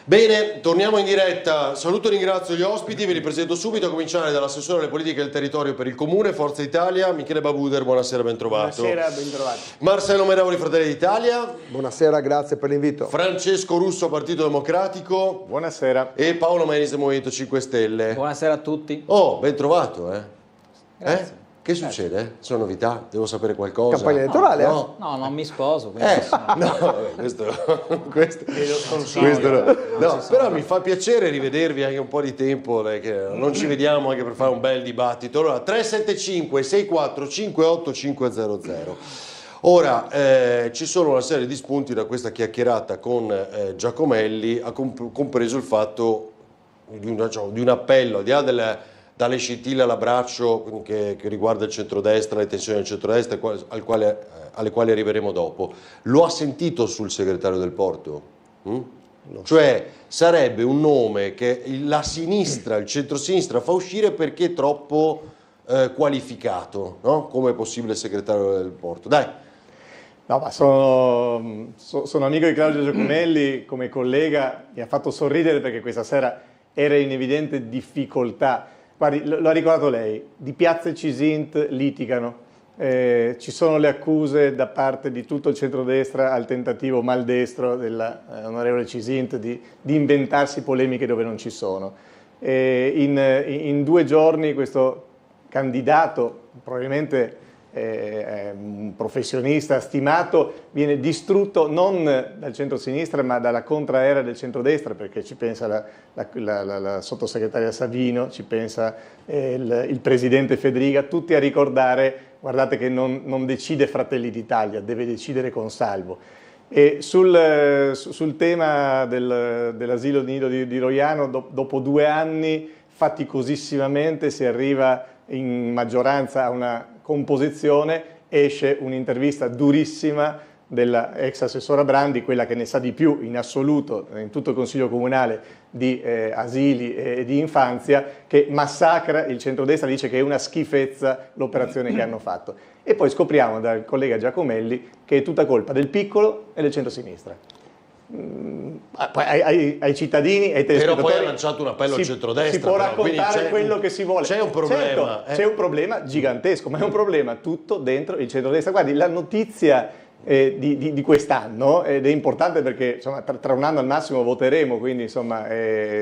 Bene, torniamo in diretta. Saluto e ringrazio gli ospiti, ve li presento subito, a cominciare dall'assessore alle politiche del territorio per il Comune, Forza Italia, Michele Babuder, buonasera, ben trovato. Buonasera, ben trovati. Marcello Meravoli, Fratelli d'Italia. Buonasera, grazie per l'invito. Francesco Russo, Partito Democratico. Buonasera. E Paolo Menis del Movimento 5 Stelle. Buonasera a tutti. Oh, ben trovato, Grazie. Che succede? Sono novità? Devo sapere qualcosa? Campagna elettorale? No. No, non mi sposo. Quindi No, vabbè, questo no, però mi fa piacere rivedervi anche un po' di tempo, che non ci vediamo anche per fare un bel dibattito. Allora, 375 64 58 500. Ora, ci sono una serie di spunti da questa chiacchierata con Giacomelli, ha compreso il fatto di un appello, al di là dalle scintille all'abbraccio che riguarda il centrodestra, le tensioni del centrodestra alle quali arriveremo dopo. Lo ha sentito sul segretario del Porto? Cioè sarebbe un nome che la sinistra, il centrosinistra fa uscire perché è troppo qualificato, no? Come possibile segretario del Porto. Dai. No, ma sono amico di Claudio Giacomelli, come collega mi ha fatto sorridere perché questa sera era in evidente difficoltà. Guardi, lo ha ricordato lei, di Piazza e Cisint litigano, ci sono le accuse da parte di tutto il centrodestra al tentativo maldestro dell'onorevole Cisint di inventarsi polemiche dove non ci sono. In 2 giorni questo candidato, probabilmente un professionista stimato, viene distrutto non dal centro-sinistra ma dalla contraera del centrodestra, perché ci pensa la sottosegretaria Savino, ci pensa il presidente Fedriga, tutti a ricordare: guardate che non decide Fratelli d'Italia, deve decidere Consalvo. E sul tema dell'asilo nido di Roiano, dopo 2 anni faticosissimamente si arriva in maggioranza a una composizione, esce un'intervista durissima della ex assessora Brandi, quella che ne sa di più in assoluto in tutto il Consiglio Comunale di asili e di infanzia, che massacra il centrodestra, dice che è una schifezza l'operazione che hanno fatto. E poi scopriamo dal collega Giacomelli che è tutta colpa del piccolo e del centrosinistra. Ai cittadini, ai telespettatori, però poi ha lanciato un appello al centrodestra. Si può raccontare quello che si vuole. C'è un problema. Certo, c'è un problema gigantesco, ma è un problema tutto dentro il centrodestra. Guardi, la notizia di quest'anno, ed è importante perché insomma, tra un anno al massimo voteremo, quindi insomma,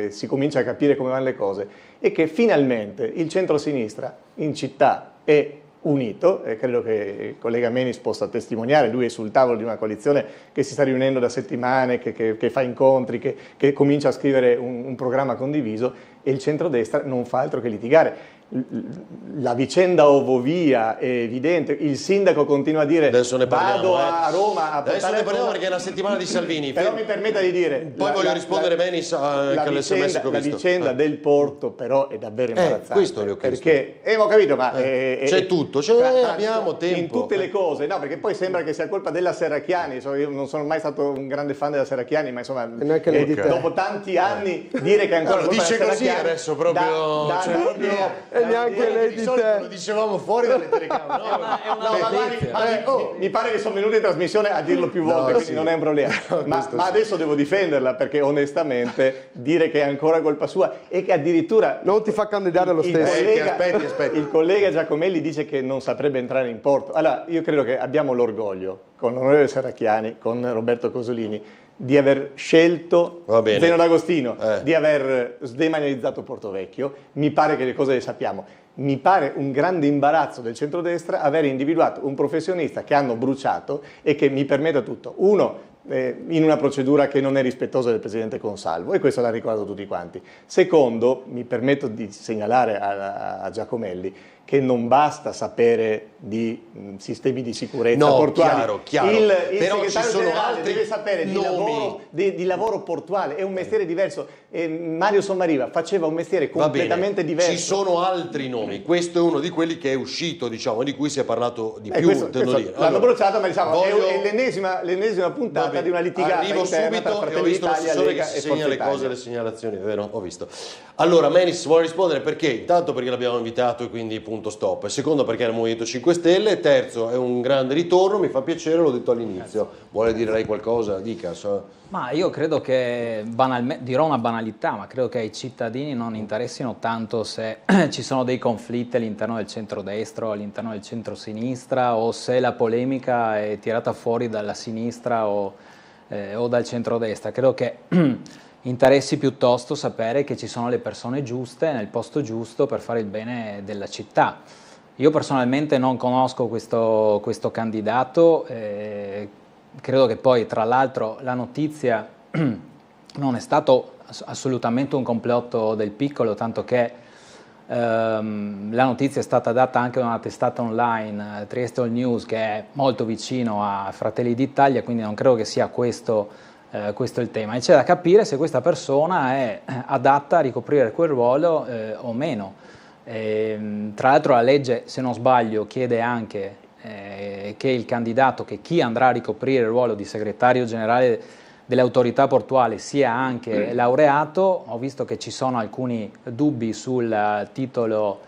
si comincia a capire come vanno le cose, è che finalmente il centrosinistra in città è unito, e credo che il collega Menis possa testimoniare, lui è sul tavolo di una coalizione che si sta riunendo da settimane, che fa incontri, che comincia a scrivere un programma condiviso, e il centrodestra non fa altro che litigare. La vicenda Ovovia è evidente, il sindaco continua a dire vado a Roma a adesso ne parliamo perché è la settimana di Salvini, però mi permetta di dire poi voglio rispondere Menis anche all'SMS che ho visto. La vicenda del Porto però è davvero imbarazzante, questo le ho chiesto, perché ho capito, ma c'è tutto, abbiamo tempo in tutte le cose, no, perché poi sembra che sia colpa della Serracchiani. Io non sono mai stato un grande fan della Serracchiani, ma insomma dopo tanti anni dire che ancora lo dice così adesso proprio e neanche lei di te. Lo dicevamo fuori dalle telecamere. Mi pare che sono venuto in trasmissione a dirlo più volte, quindi non è un problema. Ma adesso devo difenderla, perché onestamente dire che è ancora colpa sua e che addirittura non ti fa candidare lo stesso. Aspetti. Il collega Giacomelli dice che non saprebbe entrare in porto. Allora, io credo che abbiamo l'orgoglio, con l'onorevole Serracchiani, con Roberto Cosolini, di aver scelto Zeno D'Agostino, di aver sdemanializzato Portovecchio. Mi pare che le cose le sappiamo. Mi pare un grande imbarazzo del centrodestra aver individuato un professionista che hanno bruciato e che mi permetta tutto. Uno, in una procedura che non è rispettosa del presidente Consalvo, e questo l'ha ricordato tutti quanti. Secondo, mi permetto di segnalare a Giacomelli che non basta sapere di sistemi di sicurezza portuali. Chiaro. Il però segretario ci sono generale altri deve sapere di lavoro portuale, è un mestiere diverso. Mario Sommariva faceva un mestiere completamente diverso. Ci sono altri nomi, questo è uno di quelli che è uscito, diciamo, di cui si è parlato di più. L'hanno bruciato, ma diciamo, è l'ennesima puntata di una litigata arrivo interna subito, tra Fratelli ho visto d'Italia, l'assessore Lega che si e segna Forza le cose, Italia. le segnalazioni, vero? Ho visto. Allora, Menis vuole rispondere perché? Intanto perché l'abbiamo invitato e quindi punto punto stop, secondo perché è il Movimento 5 Stelle, terzo è un grande ritorno, mi fa piacere, l'ho detto all'inizio. Vuole dire lei qualcosa? Dica. Ma io credo che, dirò una banalità, ma credo che ai cittadini non interessino tanto se ci sono dei conflitti all'interno del centrodestra o all'interno del centrosinistra, o se la polemica è tirata fuori dalla sinistra o dal centrodestra. Credo che interessi piuttosto sapere che ci sono le persone giuste nel posto giusto per fare il bene della città. Io personalmente non conosco questo candidato, credo che poi tra l'altro la notizia non è stato assolutamente un complotto del piccolo, tanto che la notizia è stata data anche da una testata online, Trieste All News, che è molto vicino a Fratelli d'Italia, quindi non credo che sia questo il tema. E c'è da capire se questa persona è adatta a ricoprire quel ruolo o meno. Tra l'altro la legge, se non sbaglio, chiede anche che il candidato, che chi andrà a ricoprire il ruolo di segretario generale delle autorità portuali sia anche laureato. Ho visto che ci sono alcuni dubbi sul titolo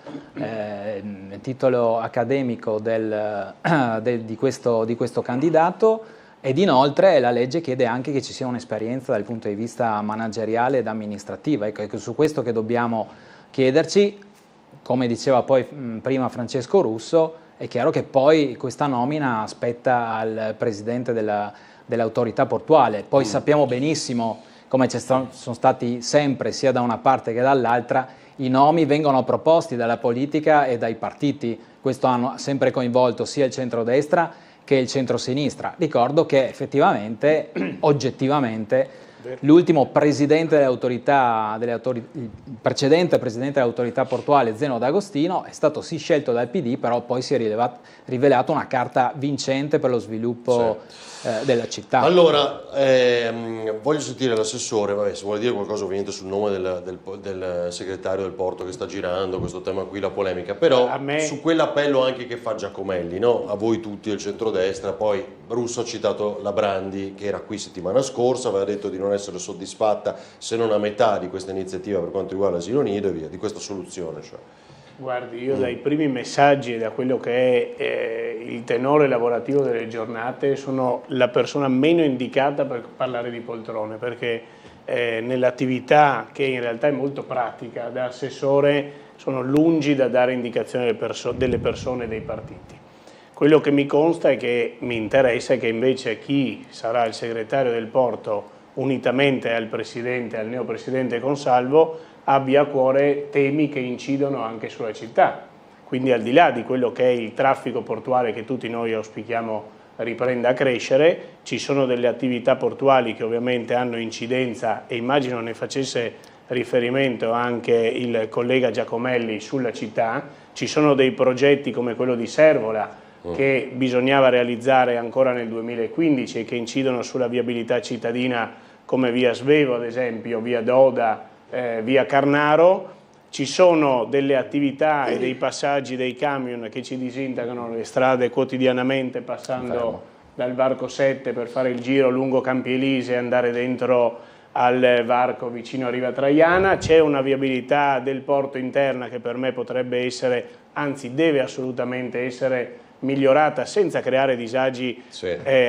accademico di questo candidato, ed inoltre la legge chiede anche che ci sia un'esperienza dal punto di vista manageriale ed amministrativa. Ecco, è su questo che dobbiamo chiederci. Come diceva poi prima Francesco Russo, è chiaro che poi questa nomina spetta al presidente dell'autorità portuale. Poi sappiamo benissimo, come sono stati sempre sia da una parte che dall'altra, i nomi vengono proposti dalla politica e dai partiti. Questo hanno sempre coinvolto sia il centrodestra che il centrosinistra. Ricordo che effettivamente, oggettivamente, l'ultimo presidente il precedente presidente dell'autorità portuale, Zeno D'Agostino, è stato sì scelto dal PD, però poi si è rivelato una carta vincente per lo sviluppo della città. Allora, voglio sentire l'assessore, se vuole dire qualcosa ovviamente sul nome del segretario del porto che sta girando, questo tema qui, la polemica, però su quell'appello anche che fa Giacomelli, no? A voi tutti del centrodestra, poi Russo ha citato la Brandi che era qui settimana scorsa, aveva detto di non essere soddisfatta se non a metà di questa iniziativa per quanto riguarda l'asilo nido e via, di questa soluzione. Guardi, io dai primi messaggi e da quello che è il tenore lavorativo delle giornate sono la persona meno indicata per parlare di poltrone, perché nell'attività, che in realtà è molto pratica, da assessore sono lungi da dare indicazioni delle persone e dei partiti. Quello che mi consta e che mi interessa è che invece chi sarà il segretario del porto, unitamente al presidente, al neopresidente Consalvo, abbia a cuore temi che incidono anche sulla città. Quindi al di là di quello che è il traffico portuale che tutti noi auspichiamo riprenda a crescere, ci sono delle attività portuali che ovviamente hanno incidenza, e immagino ne facesse riferimento anche il collega Giacomelli, sulla città. Ci sono dei progetti come quello di Servola che bisognava realizzare ancora nel 2015 e che incidono sulla viabilità cittadina, come via Svevo ad esempio, via Doda, via Carnaro. Ci sono delle attività e dei passaggi dei camion che ci disintegrano le strade quotidianamente, passando dal varco 7 per fare il giro lungo Campi Elise e andare dentro al varco vicino a Riva Traiana. C'è una viabilità del porto interna che per me potrebbe essere, anzi deve assolutamente essere migliorata senza creare disagi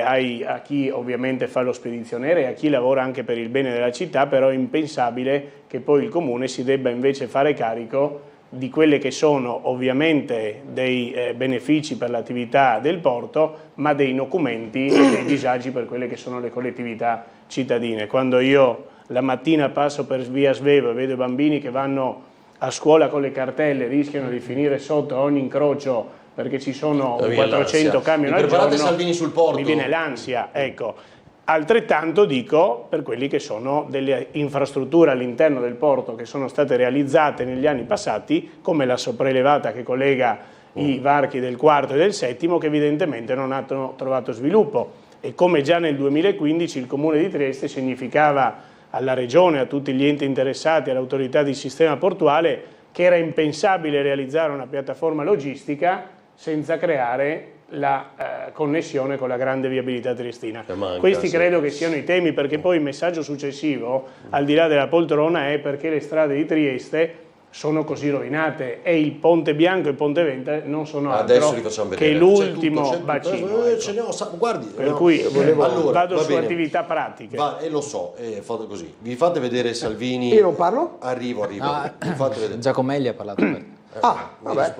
a chi ovviamente fa lo spedizioniere e a chi lavora anche per il bene della città, però è impensabile che poi il Comune si debba invece fare carico di quelle che sono ovviamente dei benefici per l'attività del porto, ma dei nocumenti e dei disagi per quelle che sono le collettività cittadine. Quando io la mattina passo per via Svevo e vedo i bambini che vanno a scuola con le cartelle, rischiano di finire sotto ogni incrocio perché ci sono 400 camion al giorno, Salvini sul porto. Mi viene l'ansia, ecco. Altrettanto dico per quelli che sono delle infrastrutture all'interno del porto che sono state realizzate negli anni passati, come la sopraelevata che collega i varchi del quarto e del settimo, che evidentemente non hanno trovato sviluppo. E come già nel 2015 il Comune di Trieste significava alla Regione, a tutti gli enti interessati, all'autorità di sistema portuale, che era impensabile realizzare una piattaforma logistica senza creare la connessione con la grande viabilità triestina. Questi credo che siano i temi, perché poi il messaggio successivo, al di là della poltrona, è perché le strade di Trieste sono così rovinate, e il Ponte Bianco e il Ponte Venta non sono Adesso li altro facciamo vedere. che l'ultimo bacino. Ce ne ho, guardi, Per cui allora, vado va su bene. attività pratiche. Lo so, fate così. Vi fate vedere Salvini. Io non parlo? Arrivo. Vi fate vedere. Giacomelli ha parlato per vabbè.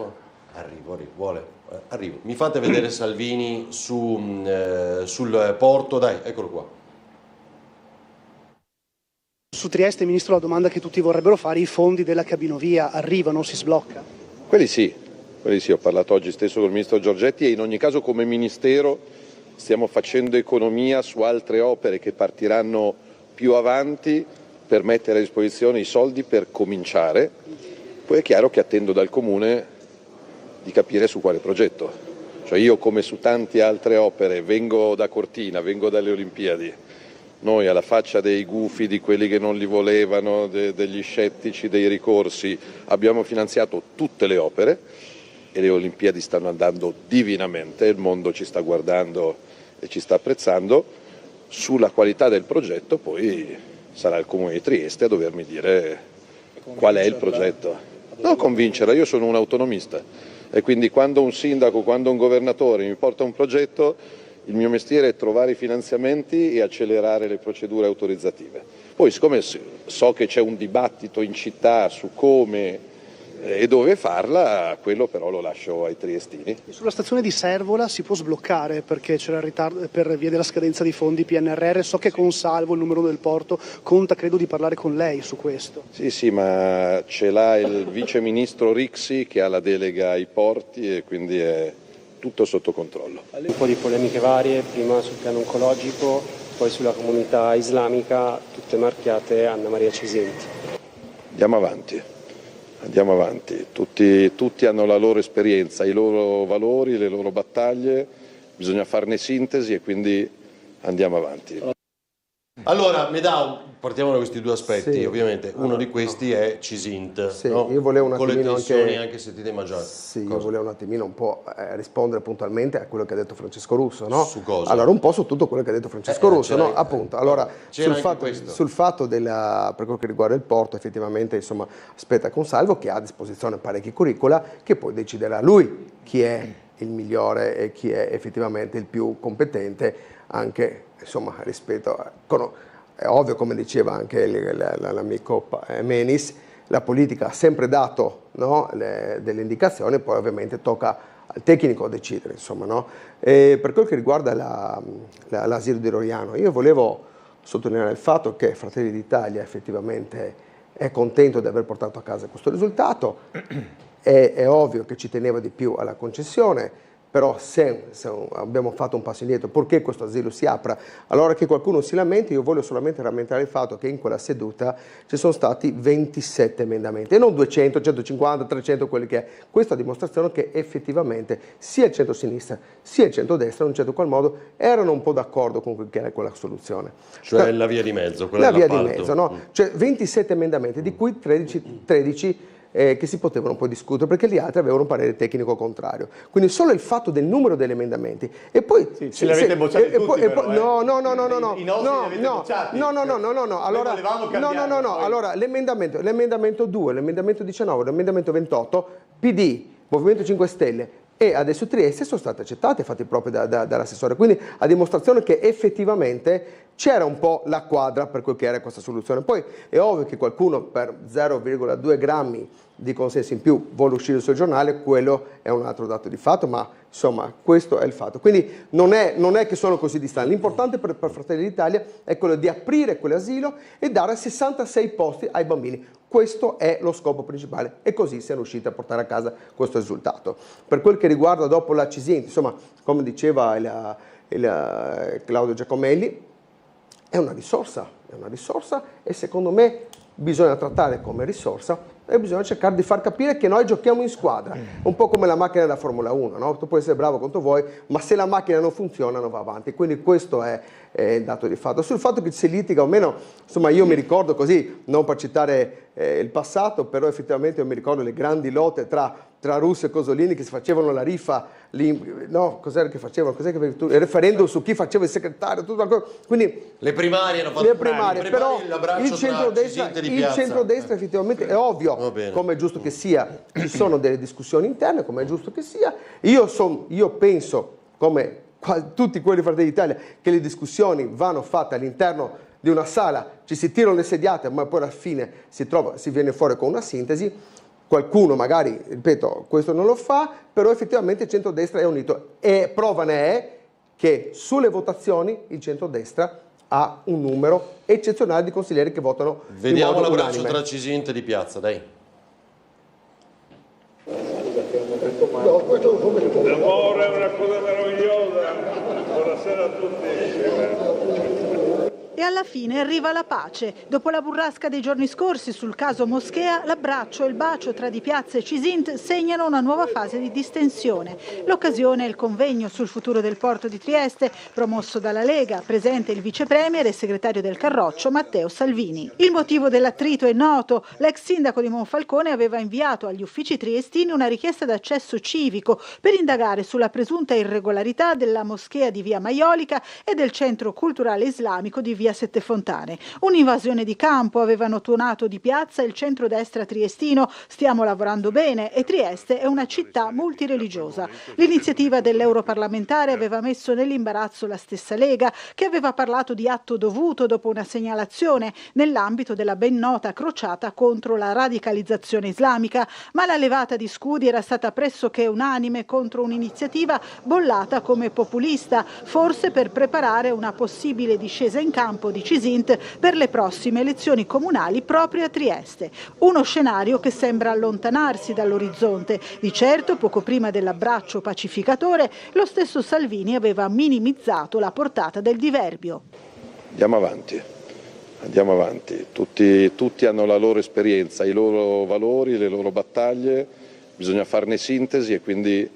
Arrivo. Mi fate vedere Salvini sul porto, dai, eccolo qua. Su Trieste, Ministro, la domanda che tutti vorrebbero fare: i fondi della cabinovia arrivano, si sblocca? Quelli sì, ho parlato oggi stesso con il Ministro Giorgetti e in ogni caso come Ministero stiamo facendo economia su altre opere che partiranno più avanti per mettere a disposizione i soldi per cominciare. Poi è chiaro che attendo dal Comune di capire su quale progetto. Cioè io, come su tante altre opere, vengo da Cortina, vengo dalle Olimpiadi. Noi, alla faccia dei gufi, di quelli che non li volevano, degli scettici, dei ricorsi, abbiamo finanziato tutte le opere e le Olimpiadi stanno andando divinamente, il mondo ci sta guardando e ci sta apprezzando. Sulla qualità del progetto poi sarà il Comune di Trieste a dovermi dire qual è il progetto. Non convincerla, io sono un autonomista e quindi quando un sindaco, quando un governatore mi porta un progetto, il mio mestiere è trovare i finanziamenti e accelerare le procedure autorizzative. Poi, siccome so che c'è un dibattito in città su come e dove farla, quello però lo lascio ai triestini. E sulla stazione di Servola si può sbloccare perché c'era il ritardo per via della scadenza di fondi PNRR. So che con Salvo, il numero del porto, conta credo di parlare con lei su questo. Sì, ma ce l'ha il vice ministro Rixi che ha la delega ai porti e quindi è tutto sotto controllo. Un po' di polemiche varie, prima sul piano oncologico, poi sulla comunità islamica, tutte marchiate Anna Maria Cesinti. Andiamo avanti, tutti hanno la loro esperienza, i loro valori, le loro battaglie, bisogna farne sintesi e quindi andiamo avanti. Allora, partiamo da questi due aspetti, Sì. ovviamente. Uno di questi è Cisint, Sì, no? io volevo un con le attimino tensioni anche sentite maggiori. Sì, io volevo un attimino un po' rispondere puntualmente a quello che ha detto Francesco Russo, no? Su cosa? Allora, un po' su tutto quello che ha detto Francesco Russo, no? Appunto, allora, c'era anche questo. sul fatto per quello che riguarda il porto, effettivamente, insomma, aspetta con Salvo che ha a disposizione parecchi curricula, che poi deciderà lui chi è il migliore e chi è effettivamente il più competente, anche, insomma, rispetto a... È ovvio, come diceva anche l'amico Menis, la politica ha sempre dato, no, delle indicazioni, poi ovviamente tocca al tecnico decidere, insomma, no? E per quel che riguarda l'asilo di Roiano, io volevo sottolineare il fatto che Fratelli d'Italia effettivamente è contento di aver portato a casa questo risultato, è ovvio che ci teneva di più alla concessione, però se abbiamo fatto un passo indietro, purché questo asilo si apra, allora che qualcuno si lamenti, io voglio solamente rammentare il fatto che in quella seduta ci sono stati 27 emendamenti, e non 200, 150, 300, quelli che è. Questa dimostrazione che effettivamente sia il centro-sinistra sia il centro-destra, in un certo qual modo, erano un po' d'accordo con quella soluzione. Cioè la via di mezzo, quella la via di dell'appalto. mezzo, no? Cioè 27 emendamenti, di cui 13 che si potevano poi discutere, perché gli altri avevano un parere tecnico contrario. Quindi solo il fatto del numero degli emendamenti. E poi ce li avete bocciati tutti, però, no. I nostri li avete bocciati. No. Allora, l'emendamento 2, l'emendamento 19, l'emendamento 28, PD, Movimento 5 Stelle e adesso Trieste sono state accettate e fatte proprio dall'assessore. Quindi a dimostrazione che effettivamente c'era un po' la quadra per quel che era questa soluzione. Poi è ovvio che qualcuno per 0,2 grammi di consenso in più vuole uscire sul giornale, quello è un altro dato di fatto, ma insomma questo è il fatto. Quindi non è che sono così distanti. L'importante per Fratelli d'Italia è quello di aprire quell'asilo e dare 66 posti ai bambini. Questo è lo scopo principale e così siamo riusciti a portare a casa questo risultato. Per quel che riguarda dopo la Cisint, insomma, come diceva Claudio Giacomelli, è una risorsa e secondo me bisogna trattare come risorsa e bisogna cercare di far capire che noi giochiamo in squadra, un po' come la macchina della Formula 1, no? Tu puoi essere bravo quanto vuoi, ma se la macchina non funziona non va avanti, quindi questo è il dato di fatto. Sul fatto che si litiga o meno, insomma io mi ricordo così, non per citare il passato, però effettivamente io mi ricordo le grandi lotte tra Russo e Cosolini che si facevano la rifa, no, cos'era che facevano? Il referendum su chi faceva il segretario, tutto cosa. Quindi le primarie hanno fatto però l'abbraccio il centrodestra effettivamente è ovvio però come è giusto che sia, ci sono delle discussioni interne, come è giusto che sia. Io penso, come tutti quelli di Fratelli d'Italia, che le discussioni vanno fatte all'interno di una sala, ci si tirano le sediate, ma poi alla fine si viene fuori con una sintesi. Qualcuno magari, ripeto, questo non lo fa, però effettivamente il centrodestra è unito e prova ne è che sulle votazioni il centrodestra ha un numero eccezionale di consiglieri che votano. Vediamo in modo l'abbraccio unanime. tra Cisint e Di Piazza, dai. L'amore è una cosa meravigliosa. Buonasera a tutti. E alla fine arriva la pace. Dopo la burrasca dei giorni scorsi sul caso Moschea, l'abbraccio e il bacio tra Di Piazza e Cisint segnano una nuova fase di distensione. L'occasione è il convegno sul futuro del porto di Trieste, promosso dalla Lega, presente il vice premier e segretario del Carroccio Matteo Salvini. Il motivo dell'attrito è noto. L'ex sindaco di Monfalcone aveva inviato agli uffici triestini una richiesta d'accesso civico per indagare sulla presunta irregolarità della moschea di via Maiolica e del centro culturale islamico di via Sette Fontane. Un'invasione di campo, avevano tuonato Di Piazza il centrodestra triestino. Stiamo lavorando bene e Trieste è una città multireligiosa. L'iniziativa dell'europarlamentare aveva messo nell'imbarazzo la stessa Lega, che aveva parlato di atto dovuto dopo una segnalazione nell'ambito della ben nota crociata contro la radicalizzazione islamica, ma la levata di scudi era stata pressoché unanime contro un'iniziativa bollata come populista, forse per preparare una possibile discesa in campo di Cisint per le prossime elezioni comunali proprio a Trieste. Uno scenario che sembra allontanarsi dall'orizzonte. Di certo, poco prima dell'abbraccio pacificatore, lo stesso Salvini aveva minimizzato la portata del diverbio. Andiamo avanti. Tutti hanno la loro esperienza, i loro valori, le loro battaglie, bisogna farne sintesi e quindi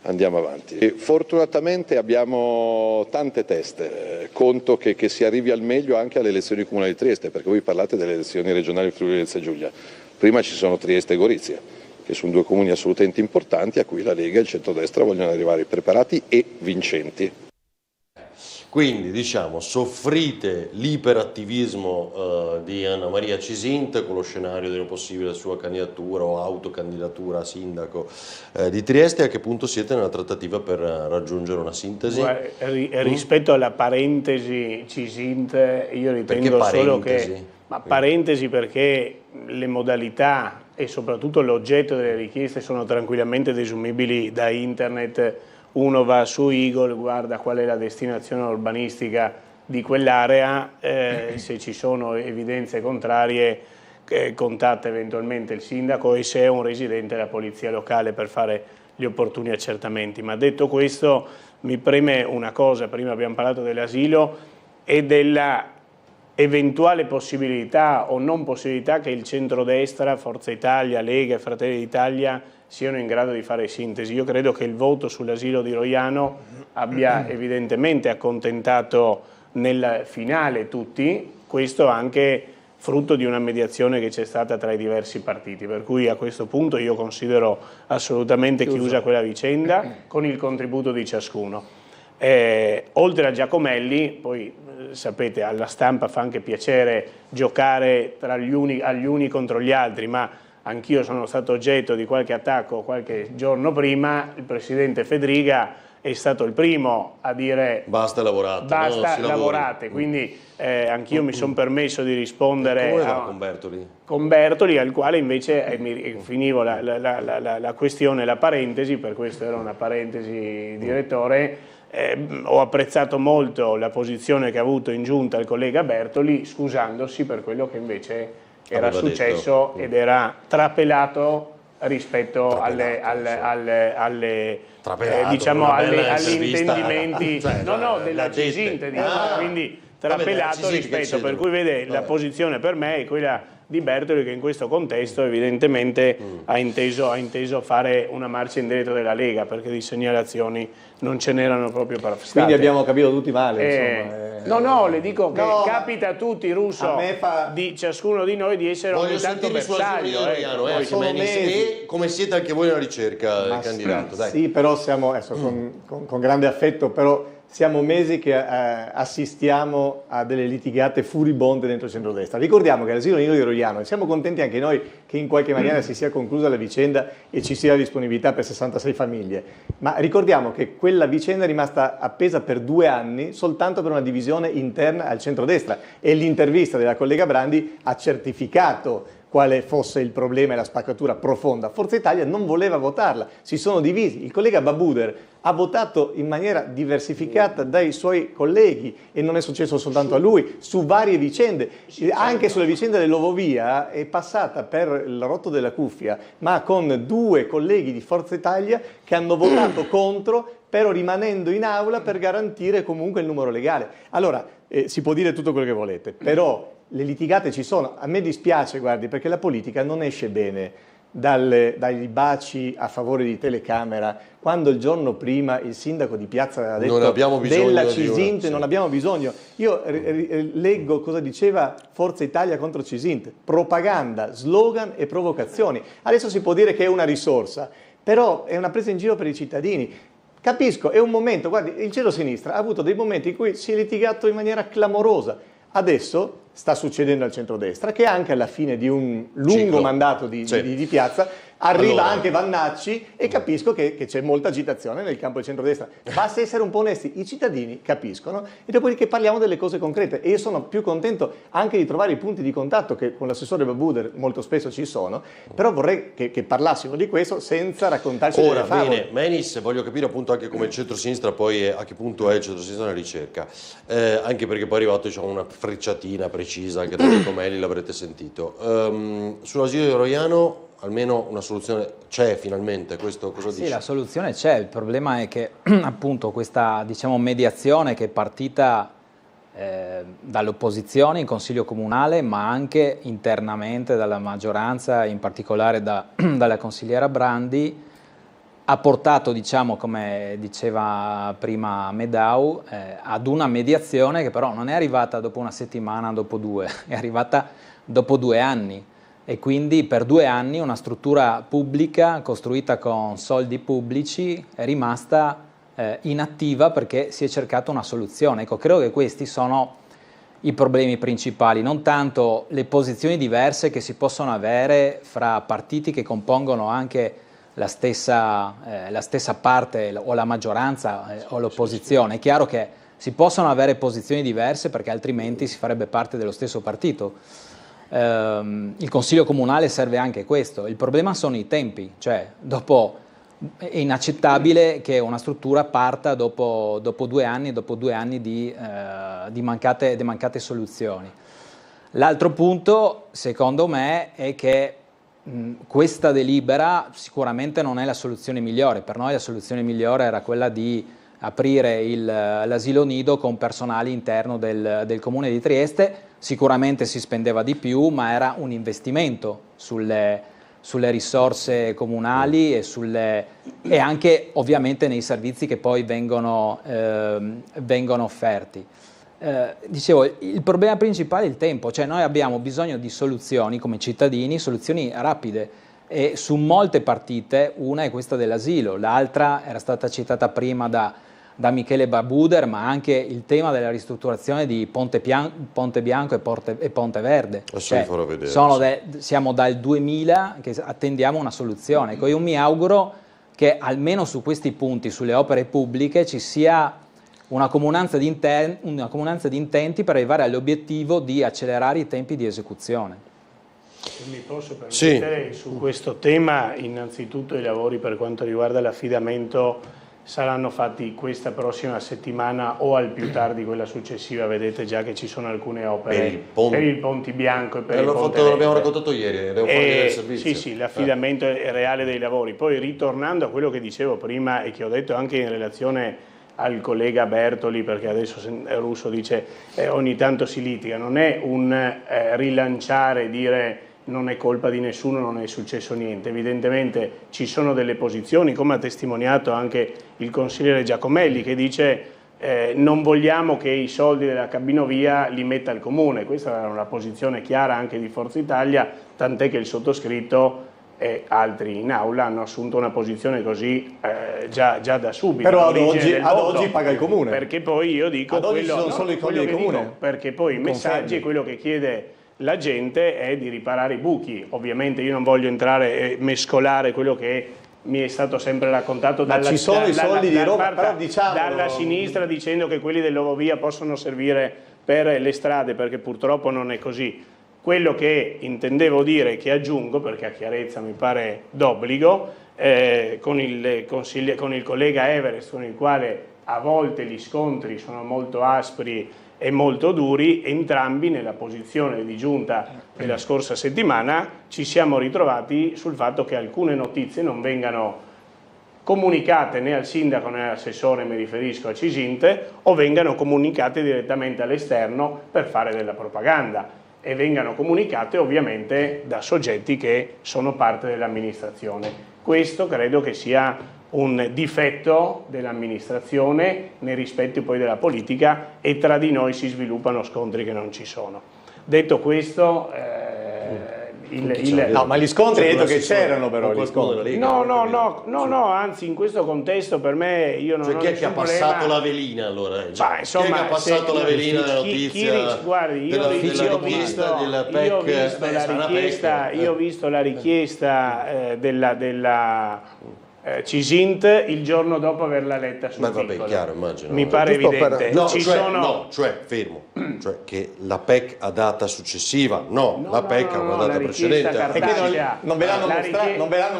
andiamo avanti. E fortunatamente abbiamo tante teste, conto che si arrivi al meglio anche alle elezioni comunali di Trieste, perché voi parlate delle elezioni regionali Friuli Venezia Giulia. Prima ci sono Trieste e Gorizia, che sono due comuni assolutamente importanti a cui la Lega e il centrodestra vogliono arrivare preparati e vincenti. Quindi diciamo soffrite l'iperattivismo di Anna Maria Cisint con lo scenario di una possibile sua candidatura o autocandidatura a sindaco di Trieste. A che punto siete nella trattativa per raggiungere una sintesi? Rispetto alla parentesi Cisint, io ritengo solo che... Ma parentesi perché le modalità e soprattutto l'oggetto delle richieste sono tranquillamente desumibili da internet. Uno va su Eagle, guarda qual è la destinazione urbanistica di quell'area, se ci sono evidenze contrarie contatta eventualmente il sindaco e se è un residente la polizia locale per fare gli opportuni accertamenti. Ma detto questo mi preme una cosa, prima abbiamo parlato dell'asilo e della eventuale possibilità o non possibilità che il centrodestra, Forza Italia, Lega e Fratelli d'Italia siano in grado di fare sintesi. Io credo che il voto sull'asilo di Roiano abbia evidentemente accontentato nel finale tutti, questo anche frutto di una mediazione che c'è stata tra i diversi partiti, per cui a questo punto io considero assolutamente chiusa quella vicenda con il contributo di ciascuno. Oltre a Giacomelli, poi sapete alla stampa fa anche piacere giocare tra agli uni contro gli altri, ma anch'io sono stato oggetto di qualche attacco qualche giorno prima. Il presidente Fedriga è stato il primo a dire basta lavorate, lavorate, quindi anch'io mi sono permesso di rispondere con Bertoli, al quale invece finivo la questione, la parentesi, per questo era una parentesi direttore. Ho apprezzato molto la posizione che ha avuto in giunta il collega Bertoli, scusandosi per quello che invece era successo ed era trapelato rispetto agli intendimenti della Cisint, quindi trapelato rispetto, per cui vede la posizione per me è quella di Bertoli, che in questo contesto evidentemente ha inteso fare una marcia indietro della Lega, perché di segnalazioni non ce n'erano proprio per state. Quindi abbiamo capito tutti male, insomma. No, le dico che capita a tutti, Russo, di ciascuno di noi di essere ogni tanto bersaglio. E come siete anche voi nella ricerca del candidato? Dai. Sì, però siamo con grande affetto, però siamo mesi che assistiamo a delle litigate furibonde dentro il centrodestra. Ricordiamo che l'asilo nido di Rogliano, e siamo contenti anche noi che in qualche maniera si sia conclusa la vicenda e ci sia la disponibilità per 66 famiglie, ma ricordiamo che quella vicenda è rimasta appesa per 2 anni soltanto per una divisione interna al centrodestra, e l'intervista della collega Brandi ha certificato quale fosse il problema e la spaccatura profonda. Forza Italia non voleva votarla, si sono divisi. Il collega Babuder ha votato in maniera diversificata dai suoi colleghi, e non è successo soltanto a lui, su varie vicende. Anche sulla vicenda dell'Ovovia è passata per il rotto della cuffia, ma con 2 colleghi di Forza Italia che hanno votato contro, però rimanendo in aula per garantire comunque il numero legale. Allora, si può dire tutto quello che volete, però le litigate ci sono. A me dispiace, guardi, perché la politica non esce bene dagli baci a favore di telecamera, quando il giorno prima il sindaco di Piazza ha detto della Cisint non abbiamo bisogno. Io leggo cosa diceva Forza Italia contro Cisint: propaganda, slogan e provocazioni. Adesso si può dire che è una risorsa, però è una presa in giro per i cittadini. Capisco, è un momento, guardi, il centro-sinistra ha avuto dei momenti in cui si è litigato in maniera clamorosa. Adesso sta succedendo al centrodestra, che anche alla fine di un lungo mandato di Piazza arriva anche Vannacci, e capisco che c'è molta agitazione nel campo del centrodestra. Basta essere un po' onesti, i cittadini capiscono, e dopodiché parliamo delle cose concrete. E io sono più contento anche di trovare i punti di contatto, che con l'assessore Babuder molto spesso ci sono, però vorrei che parlassimo di questo senza raccontarci delle favole. Bene, Menis, voglio capire appunto anche come il centro-sinistra poi a che punto è il centro-sinistra nella ricerca, anche perché poi è arrivato, diciamo, una frecciatina precisa anche da Giacomelli, l'avrete sentito. Sull'asilo di Rogliano almeno una soluzione c'è finalmente, questo cosa dice? Sì, la soluzione c'è, il problema è che appunto questa, diciamo, mediazione che è partita dalle opposizioni in Consiglio Comunale, ma anche internamente dalla maggioranza, in particolare dalla consigliera Brandi, ha portato, diciamo, come diceva prima Medau, ad una mediazione che però non è arrivata dopo una settimana, dopo 2, è arrivata dopo 2 anni. E quindi per 2 anni una struttura pubblica costruita con soldi pubblici è rimasta inattiva perché si è cercata una soluzione. Ecco, credo che questi sono i problemi principali, non tanto le posizioni diverse che si possono avere fra partiti che compongono anche la stessa parte, o la maggioranza o l'opposizione. È chiaro che si possono avere posizioni diverse perché altrimenti si farebbe parte dello stesso partito. Il Consiglio Comunale serve anche questo. Il problema sono i tempi, cioè è inaccettabile che una struttura parta dopo 2 anni di mancate soluzioni. L'altro punto, secondo me, è che questa delibera sicuramente non è la soluzione migliore. Per noi la soluzione migliore era quella di aprire l'asilo nido con personale interno del Comune di Trieste. Sicuramente si spendeva di più, ma era un investimento sulle risorse comunali e anche ovviamente nei servizi che poi vengono offerti. Dicevo, il problema principale è il tempo, cioè noi abbiamo bisogno di soluzioni come cittadini, soluzioni rapide, e su molte partite, una è questa dell'asilo, l'altra era stata citata prima da Michele Babuder, ma anche il tema della ristrutturazione di Ponte Bianco e Ponte Verde. Cioè, siamo dal 2000 che attendiamo una soluzione. Ecco, io mi auguro che almeno su questi punti, sulle opere pubbliche, ci sia una comunanza di intenti per arrivare all'obiettivo di accelerare i tempi di esecuzione. Se mi posso permettere, su questo tema, innanzitutto i lavori per quanto riguarda l'affidamento saranno fatti questa prossima settimana o al più tardi quella successiva. Vedete già che ci sono alcune opere per il Ponte Bianco e per il Ponte Verde. L'abbiamo raccontato ieri, devo fare il servizio. Sì, l'affidamento è reale dei lavori. Poi, ritornando a quello che dicevo prima e che ho detto anche in relazione al collega Bertoli, perché adesso Russo dice ogni tanto si litiga, non è un rilanciare e dire non è colpa di nessuno, non è successo niente. Evidentemente ci sono delle posizioni, come ha testimoniato anche il consigliere Giacomelli, che dice non vogliamo che i soldi della cabinovia li metta il Comune. Questa era una posizione chiara anche di Forza Italia, tant'è che il sottoscritto e altri in aula hanno assunto una posizione così già da subito. Però ad oggi paga il comune. Perché poi io dico ad oggi sono solo i soldi del comune. Perché poi i messaggi e quello che chiede la gente è di riparare i buchi. Ovviamente io non voglio entrare e mescolare quello che mi è stato sempre raccontato dalla sinistra, dicendo che quelli dell'Ovovia possono servire per le strade, perché purtroppo non è così. Quello che intendevo dire, che aggiungo, perché a chiarezza mi pare d'obbligo, con il collega Everest, con il quale a volte gli scontri sono molto aspri e molto duri, entrambi nella posizione di giunta della scorsa settimana ci siamo ritrovati sul fatto che alcune notizie non vengano comunicate né al sindaco né all'assessore, mi riferisco a Cisinte, o vengano comunicate direttamente all'esterno per fare della propaganda, e vengano comunicate ovviamente da soggetti che sono parte dell'amministrazione. Questo credo che sia un difetto dell'amministrazione nei rispetti poi della politica, e tra di noi si sviluppano scontri che non ci sono. Detto questo, no, ma gli scontri detto che c'erano, però gli scontri. No, anzi in questo contesto per me io non ho chi è che ha passato la velina allora? Chi è che ha passato la velina della notizia? Guardi, io ho visto la richiesta della Cisint il giorno dopo averla letta sul piccolo. Chiaro, immagino. Mi pare evidente. Fermo. Cioè che la PEC a data successiva, la PEC a una data precedente. Non ve l'hanno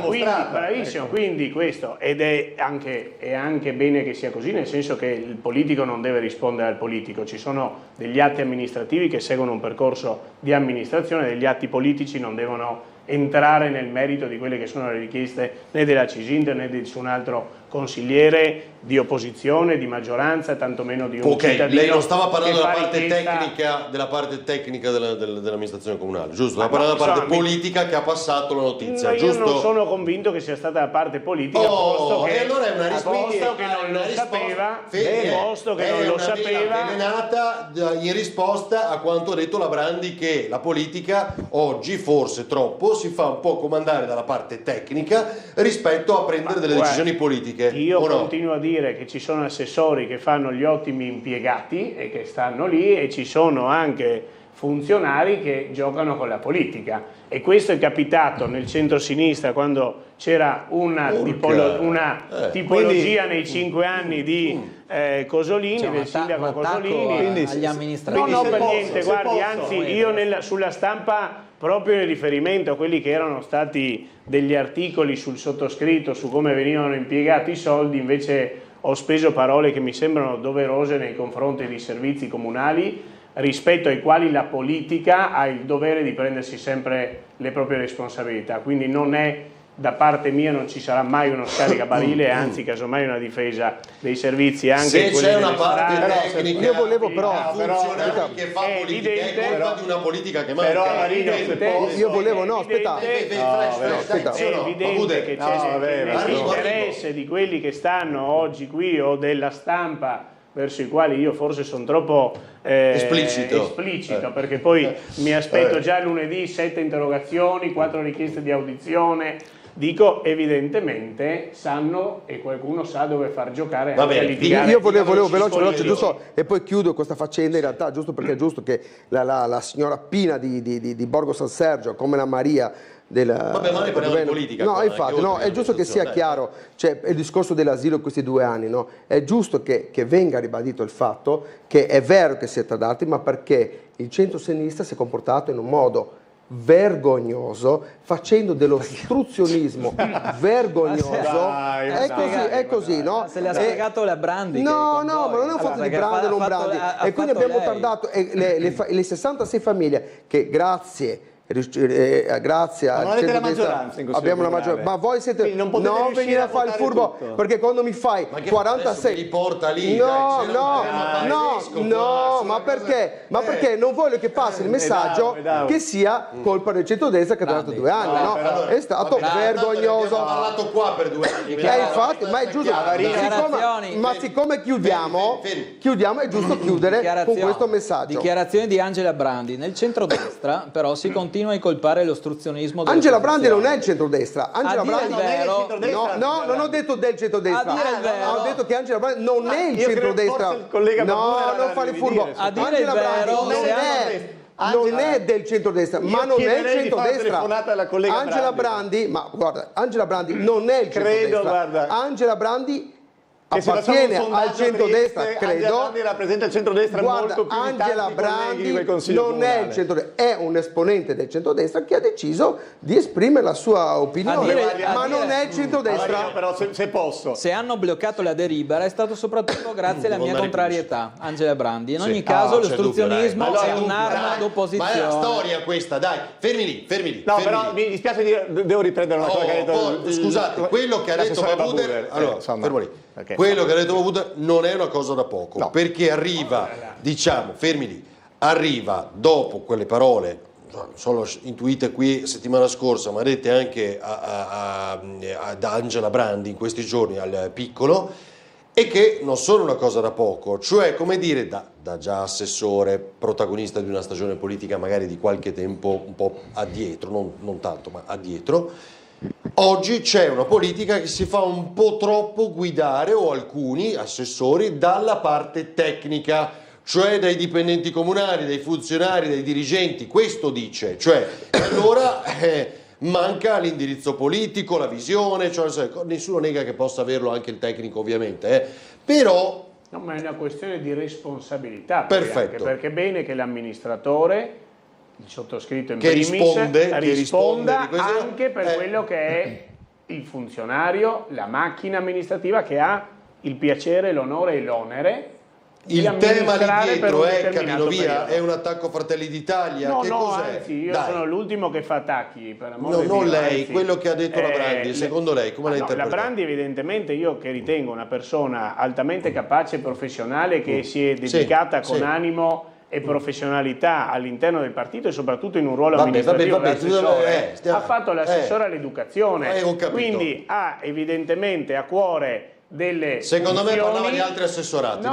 mostrata. Bravissimo, quindi questo, ed è anche bene che sia così, nel senso che il politico non deve rispondere al politico, ci sono degli atti amministrativi che seguono un percorso di amministrazione, degli atti politici non devono entrare nel merito di quelle che sono le richieste né della Cisint né di nessun altro consigliere di opposizione, di maggioranza, tantomeno di un cittadino. Lei non stava parlando della parte tecnica dell'amministrazione comunale, giusto? Stava parlando della parte politica che ha passato la notizia, giusto? Io non sono convinto che sia stata la parte politica, posto che allora è una risposta che non lo sapeva, posto che non lo sapeva. È nata in risposta a quanto ha detto la Brandi, che la politica oggi forse troppo si fa un po' comandare dalla parte tecnica rispetto a prendere delle decisioni politiche. Io continuo a dire che ci sono assessori che fanno gli ottimi impiegati e che stanno lì, e ci sono anche funzionari che giocano con la politica, e questo è capitato nel centro-sinistra quando c'era una tipologia nei 5 anni di Cosolini, del sindaco Cosolini. Agli amministrativi. No, per niente, guardi, anzi io sulla stampa, proprio in riferimento a quelli che erano stati degli articoli sul sottoscritto su come venivano impiegati i soldi, invece ho speso parole che mi sembrano doverose nei confronti dei servizi comunali, rispetto ai quali la politica ha il dovere di prendersi sempre le proprie responsabilità. Quindi non è, da parte mia non ci sarà mai uno scaricabarile, anzi casomai una difesa dei servizi, anche se c'è una parte tecnica, io volevo però funzionari che fa politica, è colpa di una politica che manca. È evidente che c'è l'interesse di quelli che stanno oggi qui o della stampa, verso i quali io forse sono troppo esplicito, perché poi mi aspetto già lunedì 7 interrogazioni, 4 richieste di audizione. Dico, evidentemente sanno, e qualcuno sa dove far giocare anche a litigare. Io volevo veloce, giusto, e poi chiudo questa faccenda, in realtà, giusto perché è giusto che la signora Pina di Borgo San Sergio, come la Maria Vabbè, ma noi parliamo di politica. No, infatti, è giusto che sia chiaro, cioè il discorso dell'asilo in questi 2 anni, no? È giusto che venga ribadito il fatto che è vero che si è tardato, ma perché il centro-sinistra si è comportato in un modo vergognoso, facendo dell'ostruzionismo vergognoso. È così, no? Se le ha spiegato la Brandi. No, ma non è un fatto di Brandi o non Brandi. E quindi abbiamo tardato le 66 famiglie che grazie al centro-destra abbiamo una maggioranza, ma voi siete non venire a fare il furbo tutto. Perché quando mi fai 46 li porta lì, ma perché non voglio che passi il messaggio che sia colpa del centro-destra che ha dato 2 anni, no? È stato vergognoso. Abbiamo parlato qua per 2 anni. Infatti, ma è giusto, siccome chiudiamo, è giusto chiudere con questo messaggio. Dichiarazioni di Angela Brandi. Nel centro-destra però si continua continua a incolpare l'ostruzionismo. Angela Brandi non è il centrodestra. Angela Brandi non è il centrodestra. No, non ho detto del centrodestra. A dire il vero. Ho detto che Angela Brandi non è il centrodestra. No, non fare il furbo. A dire il vero, non è del centrodestra, ma non è il centrodestra. Angela Brandi, ma guarda, Angela Brandi non è il centrodestra. Guarda, Angela Brandi che appartiene al centrodestra, credo. Brandi rappresenta il centrodestra molto più Angela Brandi non è il centrodestra, è un esponente del centrodestra che ha deciso di esprimere la sua opinione, ma non è il centrodestra. Però se posso. Se hanno bloccato la delibera è stato soprattutto grazie alla mia contrarietà, Angela Brandi. In ogni caso l'ostruzionismo è un'arma d'opposizione. Ma è la storia questa, dai, fermi lì. No, però mi dispiace dire, devo riprendere una cosa che ha detto. Scusate, quello che ha detto Babuder, allora, fermo lì. Quello che ha detto Babuder non è una cosa da poco, perché arriva, diciamo, fermi lì, arriva dopo quelle parole, sono intuite qui settimana scorsa, ma dette anche ad Angela Brandi in questi giorni al Piccolo, e che non sono una cosa da poco, cioè, come dire, da già assessore, protagonista di una stagione politica magari di qualche tempo un po' addietro, non tanto, ma addietro. Oggi c'è una politica che si fa un po' troppo guidare, o alcuni assessori, dalla parte tecnica, cioè dai dipendenti comunali, dai funzionari, dai dirigenti. Questo dice, cioè allora manca l'indirizzo politico, la visione, cioè, nessuno nega che possa averlo anche il tecnico, ovviamente, però no, ma è una questione di responsabilità. Perfetto. Anche perché è bene che l'amministratore, il sottoscritto in che primis, risponda anche per quello quello che è il funzionario, la macchina amministrativa che ha il piacere, l'onore e l'onere. Il tema lì dietro è, cammino via, è un attacco Fratelli d'Italia? No, che cos'è? Anzi, io sono l'ultimo che fa attacchi, per amore no, di non Dio, lei, anzi, quello che ha detto la Brandi, secondo lei come la interpreta? La Brandi evidentemente, io che ritengo una persona altamente capace e professionale, che si è dedicata con animo e professionalità all'interno del partito e soprattutto in un ruolo amministrativo, ha fatto l'assessore all'educazione, quindi ha evidentemente a cuore delle secondo funzioni. Me parlava di altri assessorati.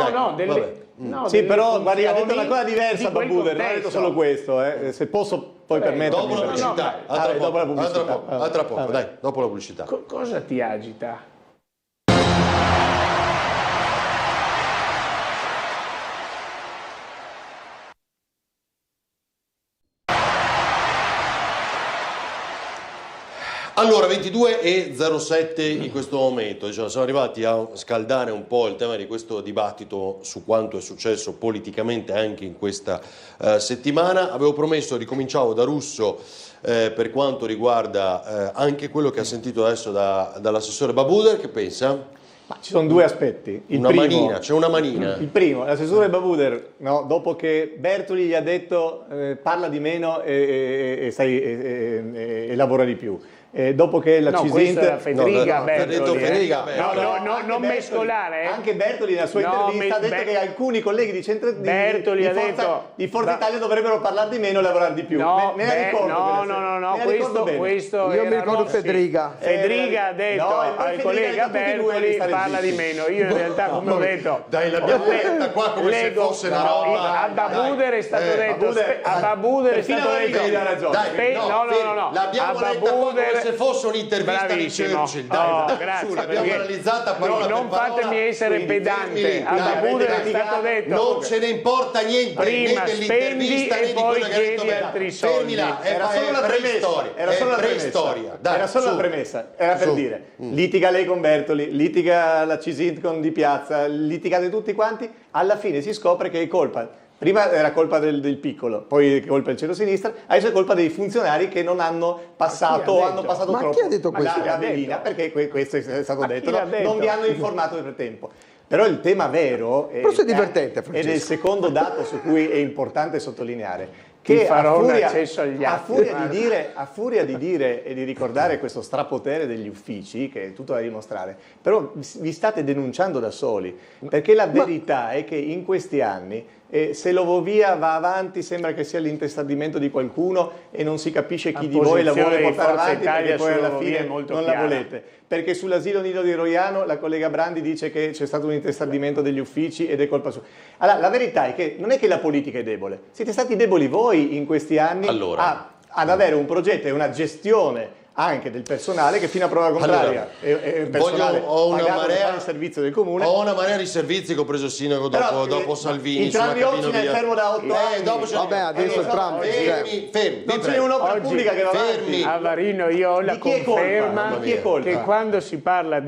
Sì, però guardi, ha detto una cosa diversa Babuder, non ha detto solo questo, se posso poi permettermi. Dopo la pubblicità, a tra poco, dai, dopo la pubblicità. Cosa ti agita? Allora, 22:07 in questo momento, siamo arrivati a scaldare un po' il tema di questo dibattito su quanto è successo politicamente anche in questa settimana. Avevo promesso, ricominciavo da Russo per quanto riguarda anche quello che ha sentito adesso dall'assessore Babuder. Che pensa? Ma ci sono due aspetti. C'è una manina. Il primo, l'assessore Babuder, dopo che Bertoli gli ha detto parla di meno e lavora di più. Dopo che la Cisint Federica Bertoli, non mescolare. Anche Bertoli nella sua intervista ha detto che alcuni colleghi di Forza Italia dovrebbero parlare di meno e lavorare di più. No, questo io mi ricordo Federica. Federica ha detto al collega Bertoli parla di meno. Io in realtà, come ho detto, dai, l'abbiamo letta qua come se fosse una roba. A Babuder è stato detto, l'abbiamo letta qua come se fosse un'intervista di Churchill. L'abbiamo analizzata parola non per parola. Fatemi essere pedante. A Babuder è stato detto, non ce ne importa niente prima né dell'intervista né di quello che ha detto. Altri soldi. Era solo la preistoria. Era solo la premessa. Era per dire, litiga lei con Bertoli, litiga la Cisint con Di Piazza, litigate tutti quanti, alla fine si scopre che è colpa. Prima era colpa del Piccolo, poi colpa del centro-sinistra, adesso è colpa dei funzionari che non hanno passato o hanno passato troppo. Ma chi ha detto questo? La velina, perché questo è stato detto, non vi hanno informato per tempo. Però il tema vero è divertente, ed è il secondo dato su cui è importante sottolineare, che a furia di dire e di ricordare questo strapotere degli uffici, che è tutto da dimostrare, però vi state denunciando da soli, perché la verità è che in questi anni se l'Ovovia va avanti sembra che sia l'intestardimento di qualcuno e non si capisce chi di voi la vuole portare avanti, perché poi alla fine non la volete. Perché sull'asilo Nido di Roiano la collega Brandi dice che c'è stato un intestardimento degli uffici ed è colpa sua. Allora, la verità è che non è che la politica è debole, siete stati deboli voi in questi anni ad avere un progetto e una gestione anche del personale che fino a prova contraria è personale pagato per fare il servizio del comune. Ho una marea di servizi che ho preso il sindaco dopo Salvini. Il tram di Ozzina è fermo da 8 anni. Vabbè, adesso il tram. Fermi, non c'è un'opera pubblica che va avanti. A Varino io ho la conferma che quando si parla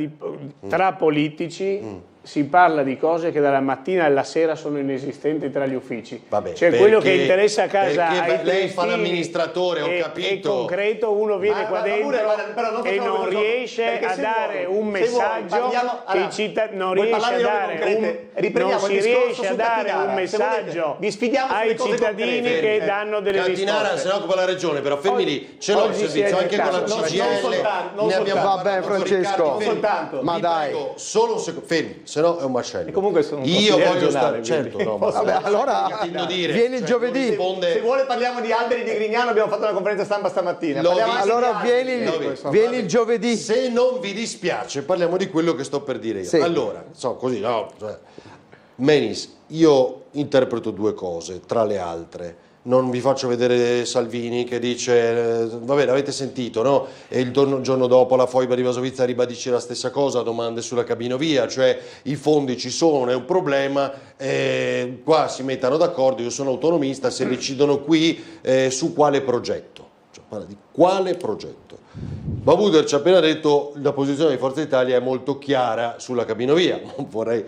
tra politici si parla di cose che dalla mattina alla sera sono inesistenti tra gli uffici. Vabbè, cioè quello che interessa a casa perché lei fa l'amministratore, ho capito. È concreto, uno viene qua dentro e non riesce a dare un messaggio che i cittadini non riesce a dare un messaggio ai cittadini che danno delle Cantinara risposte. se ne occupa la regione, però fermi lì, ce l'ho il servizio anche con la CGL. Ne abbiamo Vabbè, Francesco, ma dai, solo un secondo, fermi. Se no è un macello. E comunque sono io voglio stare, certo, no, vabbè, allora vieni il giovedì. Se vuole parliamo di alberi di Grignano, abbiamo fatto una conferenza stampa stamattina. Allora vieni il giovedì. Se non vi dispiace, parliamo di quello che sto per dire io. Sì. Allora, così, no, Menis, io interpreto due cose, tra le altre. Non vi faccio vedere Salvini che dice, vabbè, l'avete sentito, no? E il giorno dopo la foiba di Vasovizza ribadisce la stessa cosa, domande sulla cabinovia, cioè i fondi ci sono, è un problema, qua si mettano d'accordo, io sono autonomista, se decidono qui su quale progetto, cioè, parla di quale progetto. Babuder ci ha appena detto la posizione di Forza Italia è molto chiara sulla cabinovia, non vorrei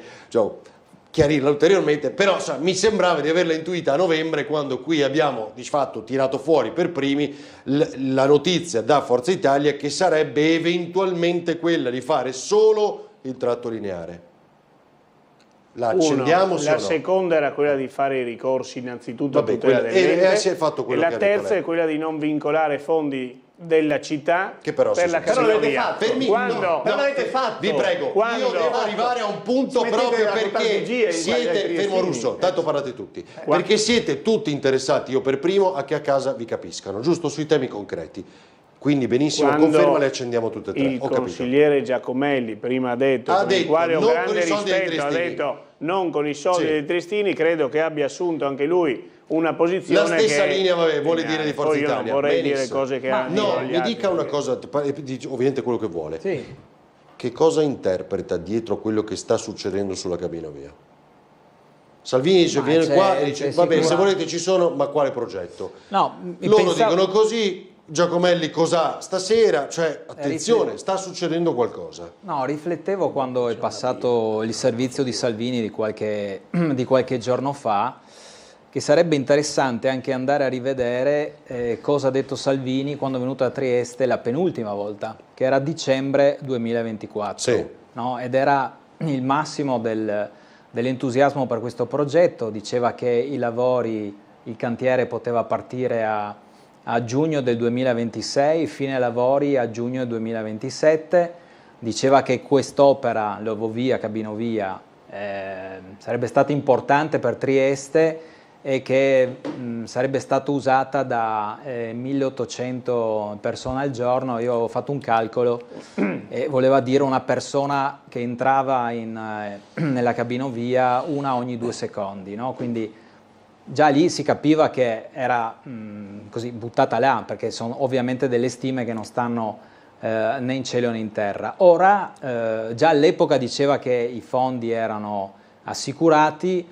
chiarirla ulteriormente, però mi sembrava di averla intuita a novembre quando qui abbiamo di fatto tirato fuori per primi la notizia da Forza Italia che sarebbe eventualmente quella di fare solo il tratto lineare. La accendiamo? La seconda era quella di fare i ricorsi innanzitutto a tutela dell'ente, si è fatto quello e che la ha detto terza lei. è quella di non vincolare fondi della città che però per la cabinovia. Non l'avete fatto. Vi prego, io devo arrivare a un punto proprio perché siete, fermo Russo, tanto parlate tutti, perché siete tutti interessati, io per primo, a che a casa vi capiscano, giusto sui temi concreti. Quindi benissimo, conferma, le accendiamo tutte e tre. Il consigliere Giacomelli prima ha detto, con il quale ho grande rispetto, ha detto non con i soldi dei triestini, credo che abbia assunto anche lui una posizione la stessa che linea vuole dire di Forza Italia. Io non vorrei dire cose che hanno no, mi dica una cosa, ovviamente quello che vuole. Sì. Che cosa interpreta dietro quello che sta succedendo sulla cabinovia? Salvini dice viene qua e dice va bene, se volete ci sono, ma quale progetto? No, loro dicono così. Giacomelli cos'ha stasera? Cioè, attenzione, sta succedendo qualcosa. No, riflettevo quando è passato il servizio di Salvini di qualche giorno fa, che sarebbe interessante anche andare a rivedere cosa ha detto Salvini quando è venuto a Trieste la penultima volta, che era dicembre 2024. Sì. No? Ed era il massimo dell'entusiasmo per questo progetto, diceva che il cantiere poteva partire a giugno del 2026, fine lavori a giugno del 2027, diceva che quest'opera, Lovovia, Cabinovia, sarebbe stata importante per Trieste e che sarebbe stata usata da 1800 persone al giorno. Io ho fatto un calcolo e voleva dire una persona che entrava nella cabinovia una ogni 2 secondi, no? Quindi già lì si capiva che era così buttata là, perché sono ovviamente delle stime che non stanno né in cielo né in terra. Ora già all'epoca diceva che i fondi erano assicurati,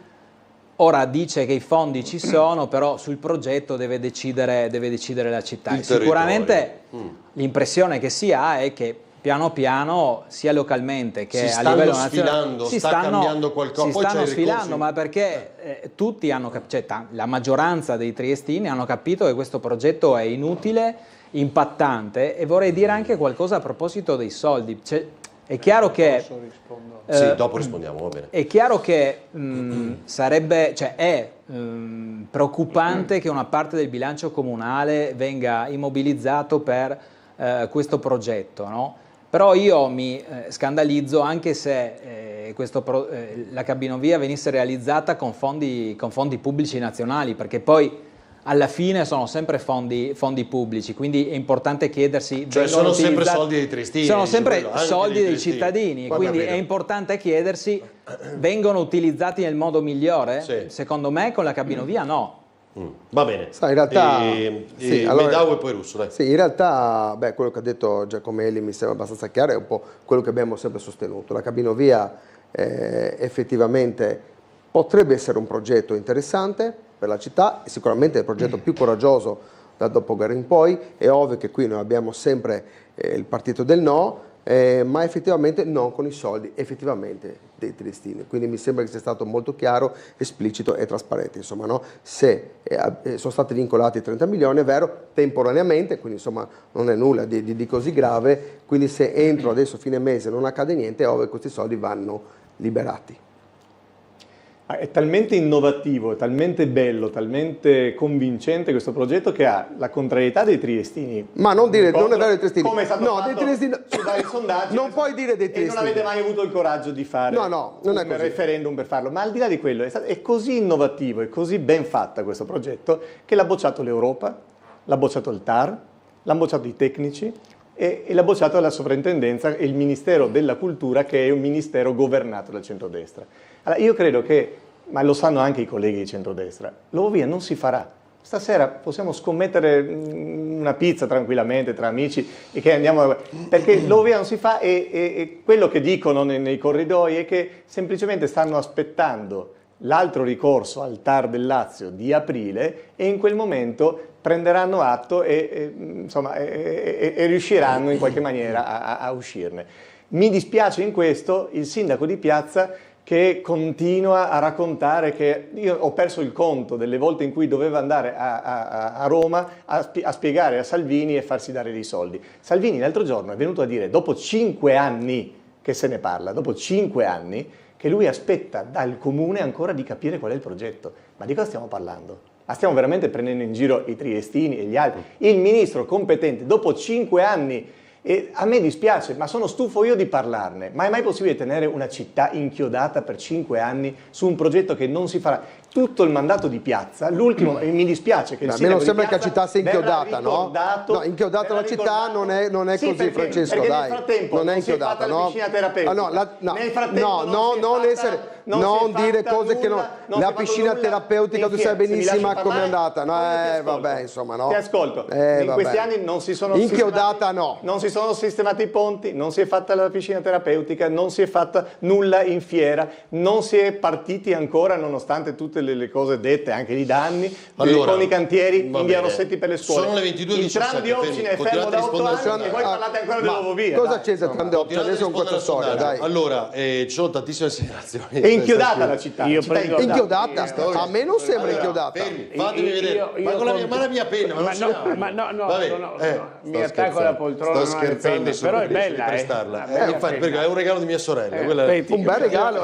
ora dice che i fondi ci sono, però sul progetto deve decidere la città. Sicuramente l'impressione che si ha è che piano piano, sia localmente che a livello nazionale, sta cambiando qualcosa. Si stanno sfilando, ma perché tutti hanno la maggioranza dei triestini hanno capito che questo progetto è inutile, impattante, e vorrei dire anche qualcosa a proposito dei soldi. È chiaro che sì, dopo rispondiamo, va bene. È chiaro che è preoccupante che una parte del bilancio comunale venga immobilizzato per questo progetto, no? Però io mi scandalizzo anche se la cabinovia venisse realizzata con fondi pubblici nazionali, perché poi alla fine sono sempre fondi pubblici, quindi è importante chiedersi... Cioè sono sempre soldi dei triestini. Sono sempre soldi dei cittadini, quindi è importante chiedersi, vengono utilizzati nel modo migliore? Sì. Secondo me con la cabinovia no. Va bene. Sai, in realtà, sì, allora, Medau e poi Russo, dai. Sì, in realtà quello che ha detto Giacomelli mi sembra abbastanza chiaro, è un po' quello che abbiamo sempre sostenuto. La cabinovia effettivamente potrebbe essere un progetto interessante per la città, è sicuramente il progetto più coraggioso dal dopoguerra in poi. È ovvio che qui noi abbiamo sempre il partito del no, ma effettivamente non con i soldi effettivamente dei triestini. Quindi mi sembra che sia stato molto chiaro, esplicito e trasparente. Insomma, no? Se sono stati vincolati 30 milioni, è vero, temporaneamente, quindi insomma non è nulla di così grave, quindi se entro adesso fine mese non accade niente, è ovvio che questi soldi vanno liberati. È talmente innovativo, è talmente bello, talmente convincente questo progetto che ha la contrarietà dei triestini. Ma non dire, non è vero dei triestini. Come è stato fatto dei triestini, su vari sondaggi. Non puoi dire dei triestini. E non avete mai avuto il coraggio di fare non è un così. referendum per farlo. Ma al di là di quello, è così innovativo, è così ben fatta questo progetto che l'ha bocciato l'Europa, l'ha bocciato il TAR, l'hanno bocciato i tecnici e l'ha bocciato la sovrintendenza e il Ministero della Cultura, che è un ministero governato dal centrodestra. Allora, io credo che, ma lo sanno anche i colleghi di centrodestra, l'Ovovia non si farà. Stasera possiamo scommettere una pizza tranquillamente tra amici e che andiamo, perché l'Ovovia non si fa e quello che dicono nei corridoi è che semplicemente stanno aspettando l'altro ricorso al TAR del Lazio di aprile e in quel momento prenderanno atto e riusciranno in qualche maniera a uscirne. Mi dispiace in questo il sindaco di Piazza, che continua a raccontare che io ho perso il conto delle volte in cui doveva andare a Roma a spiegare a Salvini e farsi dare dei soldi. Salvini l'altro giorno è venuto a dire, dopo 5 anni che se ne parla, dopo 5 anni, che lui aspetta dal comune ancora di capire qual è il progetto. Ma di cosa stiamo parlando? Ma stiamo veramente prendendo in giro i triestini e gli altri? Il ministro competente, dopo 5 anni, e a me dispiace, ma sono stufo io di parlarne, ma è mai possibile tenere una città inchiodata per 5 anni su un progetto che non si farà? Tutto il mandato di Piazza, l'ultimo, e mi dispiace che il a me non sembra che la Piazza città sia inchiodata, no? No, inchiodata la città non è sì, così, Francesco, perché dai. Nel frattempo non è non si è inchiodata, fatta no? la piscina terapeutica. Nel frattempo non dire cose che non... La piscina terapeutica, tu sai benissimo come è andata, no? Vabbè, insomma, no? Ti ascolto. In questi anni non si sono inchiodata, no. Non si sono sistemati i ponti, non si è fatta la piscina terapeutica, non si è fatta nulla in fiera, non si è partiti ancora, nonostante tutte le cose dette, anche i danni, con i cantieri in via Rossetti per le scuole. Sono le 22:17. Il tram di Opcine è fermo da 8 anni e voi parlate ancora dell'Ovovia. Cosa c'è il tram di Opcine? Adesso con questa storia, dai. Allora, ci sono tantissime segnalazioni. È inchiodata la città. Inchiodata? A me non sembra inchiodata. Fatemi vedere. Ma con la mia penna, ma no, mi attacco alla poltrona. Sto scherzando, però è bella, infatti, perché è un regalo di mia sorella. Un bel regalo,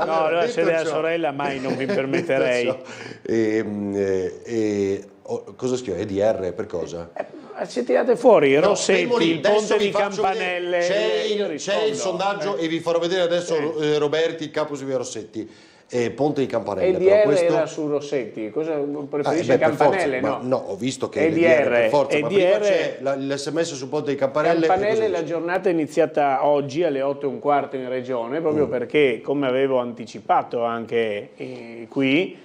No, se della sorella mai non mi permetterei. Cosa scrive? EDR per cosa? Si tirate fuori Rossetti, il ponte di Campanelle. C'è il sondaggio e vi farò vedere adesso Roberti, il capo su via Rossetti. Ponte di Campanelle. EDR questo... era su Rossetti, cosa preferisce Campanelle? Forza, no, ho visto che EDR per forza, ma prima c'è EDR l'SMS sul ponte di Campanelle. Campanelle la giornata è iniziata oggi alle 8:15 in regione, proprio perché, come avevo anticipato anche qui,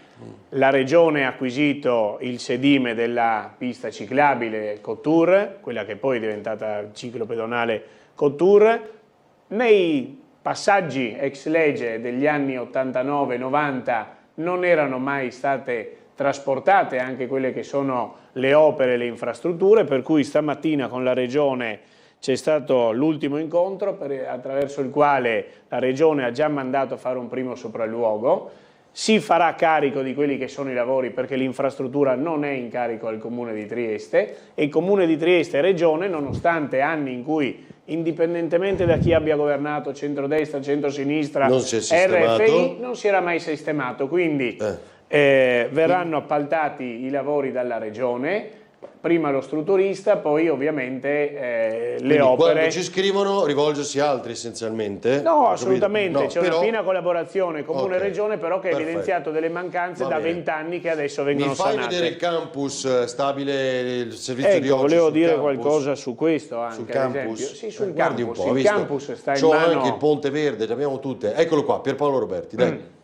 la regione ha acquisito il sedime della pista ciclabile Couture, quella che poi è diventata ciclo pedonale Couture. Nei passaggi ex legge degli anni 89-90 non erano mai state trasportate anche quelle che sono le opere e le infrastrutture, per cui stamattina con la regione c'è stato l'ultimo incontro attraverso il quale la regione ha già mandato a fare un primo sopralluogo. Si farà carico di quelli che sono i lavori, perché l'infrastruttura non è in carico al Comune di Trieste, e il Comune di Trieste e Regione, nonostante anni in cui, indipendentemente da chi abbia governato, centrodestra, centrosinistra, RFI, non si era mai sistemato, quindi verranno appaltati i lavori dalla Regione, prima lo strutturista, poi ovviamente le opere. Quando ci scrivono rivolgersi a altri essenzialmente? No, assolutamente, c'è una piena collaborazione Comune-Regione, però che ha evidenziato delle mancanze da 20 anni che adesso vengono sanate. Mi fai vedere il campus stabile, il servizio di oggi? Volevo dire qualcosa su questo anche, sul campus? Sì, sul Guardi campus. un po', il campus sta in mano... anche il Ponte Verde, le abbiamo tutte. Eccolo qua, Pierpaolo Roberti, dai.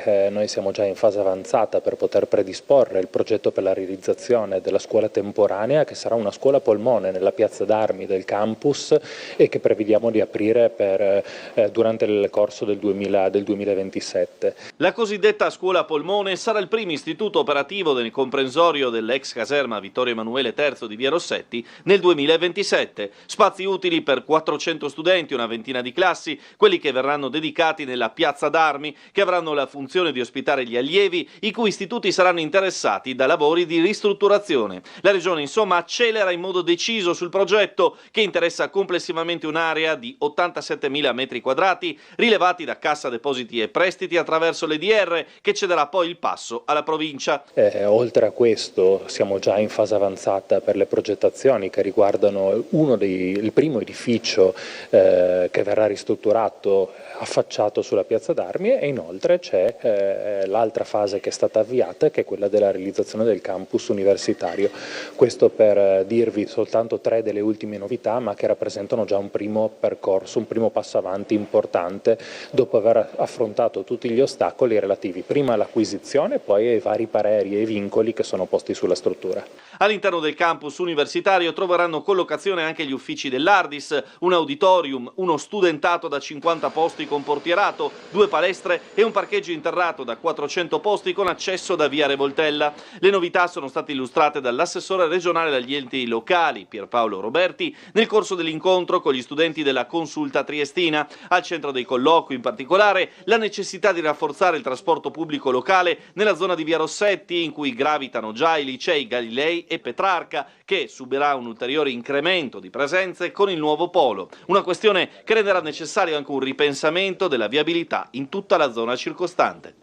che noi siamo già in fase avanzata per poter predisporre il progetto per la realizzazione della scuola temporanea, che sarà una scuola polmone nella piazza d'armi del campus e che prevediamo di aprire durante il corso del 2027. La cosiddetta scuola polmone sarà il primo istituto operativo nel comprensorio dell'ex caserma Vittorio Emanuele III di Via Rossetti nel 2027. Spazi utili per 400 studenti, una ventina di classi, quelli che verranno dedicati nella piazza d'armi, che avranno la funzione di ospitare gli allievi, i cui istituti saranno interessati da lavori di ristrutturazione. La Regione insomma accelera in modo deciso sul progetto, che interessa complessivamente un'area di 87.000 metri quadrati rilevati da Cassa Depositi e Prestiti attraverso l'EDR, che cederà poi il passo alla provincia. Oltre a questo siamo già in fase avanzata per le progettazioni che riguardano il primo edificio che verrà ristrutturato affacciato sulla piazza d'armi, e inoltre c'è l'altra fase che è stata avviata, che è quella della realizzazione del campus universitario. Questo per dirvi soltanto 3 delle ultime novità, ma che rappresentano già un primo percorso, un primo passo avanti importante dopo aver affrontato tutti gli ostacoli relativi prima all'acquisizione e poi ai vari pareri e vincoli che sono posti sulla struttura. All'interno del campus universitario troveranno collocazione anche gli uffici dell'Ardis, un auditorium, uno studentato da 50 posti con portierato, 2 palestre e un parcheggio interrato da 400 posti con accesso da via Revoltella. Le novità sono state illustrate dall'assessore regionale agli enti locali Pierpaolo Roberti nel corso dell'incontro con gli studenti della Consulta Triestina. Al centro dei colloqui in particolare la necessità di rafforzare il trasporto pubblico locale nella zona di via Rossetti, in cui gravitano già i licei Galilei e Petrarca, che subirà un ulteriore incremento di presenze con il nuovo polo. Una questione che renderà necessario anche un ripensamento della viabilità in tutta la zona circostante.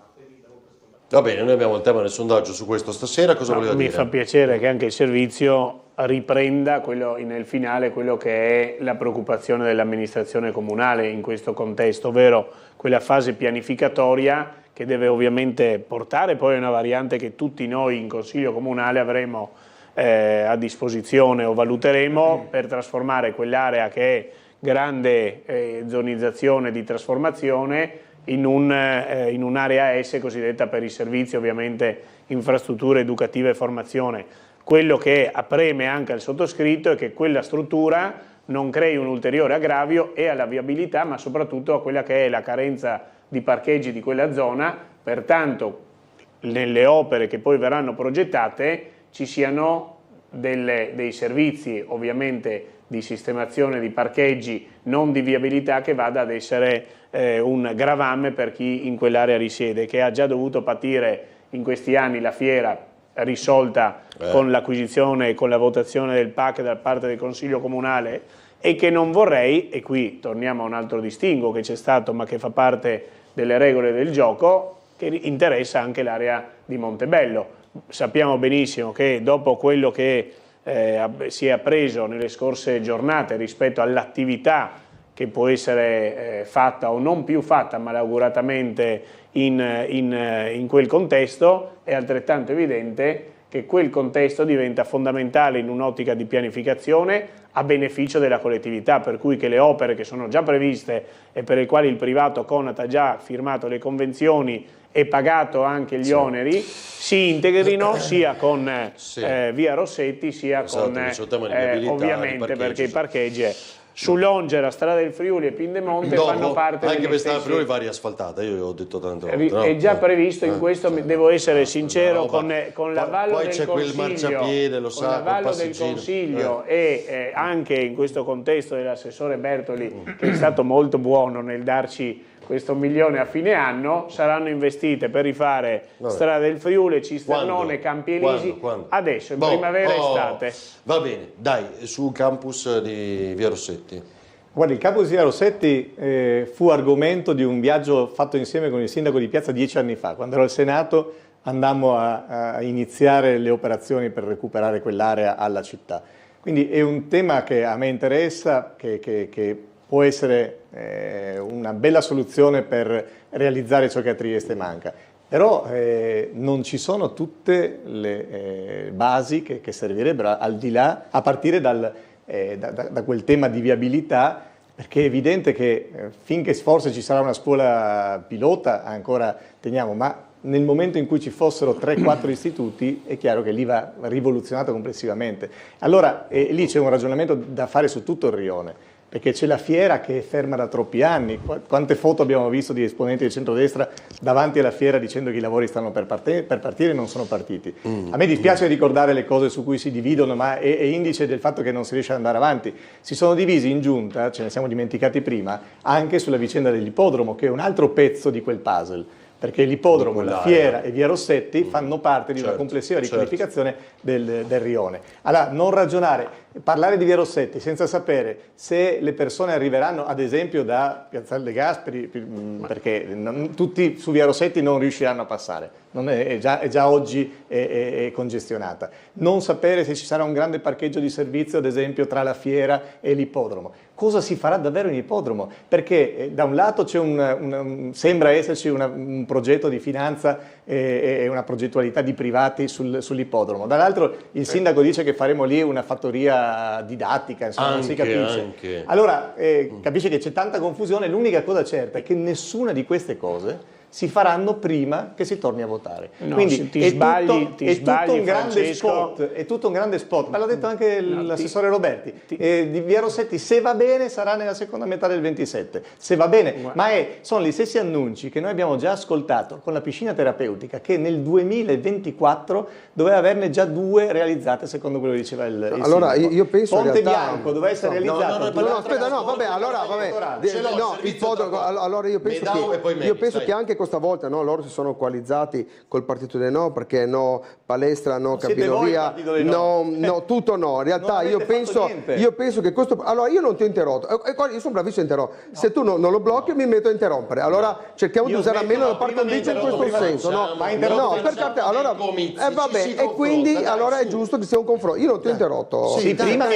Va bene, noi abbiamo il tema del sondaggio su questo stasera, cosa voleva dire? Mi fa piacere che anche il servizio riprenda nel finale quello che è la preoccupazione dell'amministrazione comunale in questo contesto, ovvero quella fase pianificatoria che deve ovviamente portare poi a una variante che tutti noi in Consiglio Comunale avremo a disposizione o valuteremo per trasformare quell'area che è grande zonizzazione di trasformazione in un'area S cosiddetta per i servizi, ovviamente infrastrutture educative e formazione. Quello che apreme anche al sottoscritto è che quella struttura non crei un ulteriore aggravio e alla viabilità, ma soprattutto a quella che è la carenza di parcheggi di quella zona. Pertanto nelle opere che poi verranno progettate ci siano dei servizi ovviamente di sistemazione di parcheggi, non di viabilità, che vada ad essere un gravame per chi in quell'area risiede, che ha già dovuto patire in questi anni la fiera risolta con l'acquisizione e con la votazione del PAC da parte del Consiglio Comunale, e che non vorrei, e qui torniamo a un altro distinguo che c'è stato ma che fa parte delle regole del gioco, che interessa anche l'area di Montebello. Sappiamo benissimo che dopo quello che si è appreso nelle scorse giornate rispetto all'attività che può essere fatta o non più fatta malauguratamente in quel contesto, è altrettanto evidente che quel contesto diventa fondamentale in un'ottica di pianificazione a beneficio della collettività, per cui che le opere che sono già previste e per le quali il privato Conat ha già firmato le convenzioni e pagato anche gli oneri si integrino sia con via Rossetti sia con ovviamente perché i parcheggi sull'Ongera, Strada del Friuli e Pindemonte fanno parte anche degli per Strada del stessi... Friuli va riasfaltata, io ho detto tante volte, no? È già previsto in questo, devo essere sincero, con l'avallo del Consiglio, quel marciapiede, lo sa, con l'avallo del Consiglio e anche in questo contesto dell'assessore Bertoli, che è stato molto buono nel darci questo milione a fine anno, saranno investite per rifare Strada del Friuli, Cisternone, Campi Elisi, adesso in primavera e estate. Va bene, dai, sul campus di via Rossetti. Guarda, il campus di via Rossetti fu argomento di un viaggio fatto insieme con il sindaco di Piazza 10 anni fa. Quando ero al Senato andammo a iniziare le operazioni per recuperare quell'area alla città. Quindi è un tema che a me interessa, che può essere una bella soluzione per realizzare ciò che a Trieste manca. Però non ci sono tutte le basi che servirebbero al di là, a partire da quel tema di viabilità perché è evidente che finché forse ci sarà una scuola pilota ancora teniamo, ma nel momento in cui ci fossero 3-4 istituti è chiaro che lì va rivoluzionato complessivamente. Allora lì c'è un ragionamento da fare su tutto il rione, perché c'è la fiera che è ferma da troppi anni. Quante foto abbiamo visto di esponenti del centrodestra davanti alla fiera dicendo che i lavori stanno per partire e non sono partiti. A me dispiace ricordare le cose su cui si dividono, ma è indice del fatto che non si riesce ad andare avanti. Si sono divisi in giunta, ce ne siamo dimenticati prima, anche sulla vicenda dell'ippodromo, che è un altro pezzo di quel puzzle. Perché l'ippodromo, la fiera e via Rossetti fanno parte di una complessiva riqualificazione del rione. Allora, non ragionare, parlare di via Rossetti senza sapere se le persone arriveranno, ad esempio, da Piazzale De Gasperi, perché tutti su via Rossetti non riusciranno a passare, è già oggi è congestionata. Non sapere se ci sarà un grande parcheggio di servizio, ad esempio, tra la fiera e l'ippodromo. Cosa si farà davvero in ippodromo? Perché da un lato c'è sembra esserci un progetto di finanza e una progettualità di privati sull'ippodromo. Dall'altro il sindaco dice che faremo lì una fattoria didattica, insomma, non si capisce. Allora capisce che c'è tanta confusione, l'unica cosa certa è che nessuna di queste cose si faranno prima che si torni a votare. No, quindi ti sbagli, tutto un grande spot, è tutto un grande spot, ma l'ha detto anche l'assessore Roberti, di via Rossetti, se va bene sarà nella seconda metà del 27, se va bene, ma sono gli stessi annunci che noi abbiamo già ascoltato con la piscina terapeutica, che nel 2024 doveva averne già 2 realizzate, secondo quello che diceva il allora sindaco. Io penso Ponte realtà... Bianco doveva essere realizzato. Allora io penso che anche questa volta loro si sono coalizzati col partito dei no, perché no palestra, no Capinovia, no tutto no. In realtà io penso che questo... Allora io non ti ho interrotto, io sono bravissimo a interrompere. Se tu non lo blocchi mi metto a interrompere. Allora cerchiamo di usare almeno la par condicio in questo senso. No, perché allora vabbè, e quindi allora è giusto che sia un confronto. Io non ti ho interrotto. Sì, prima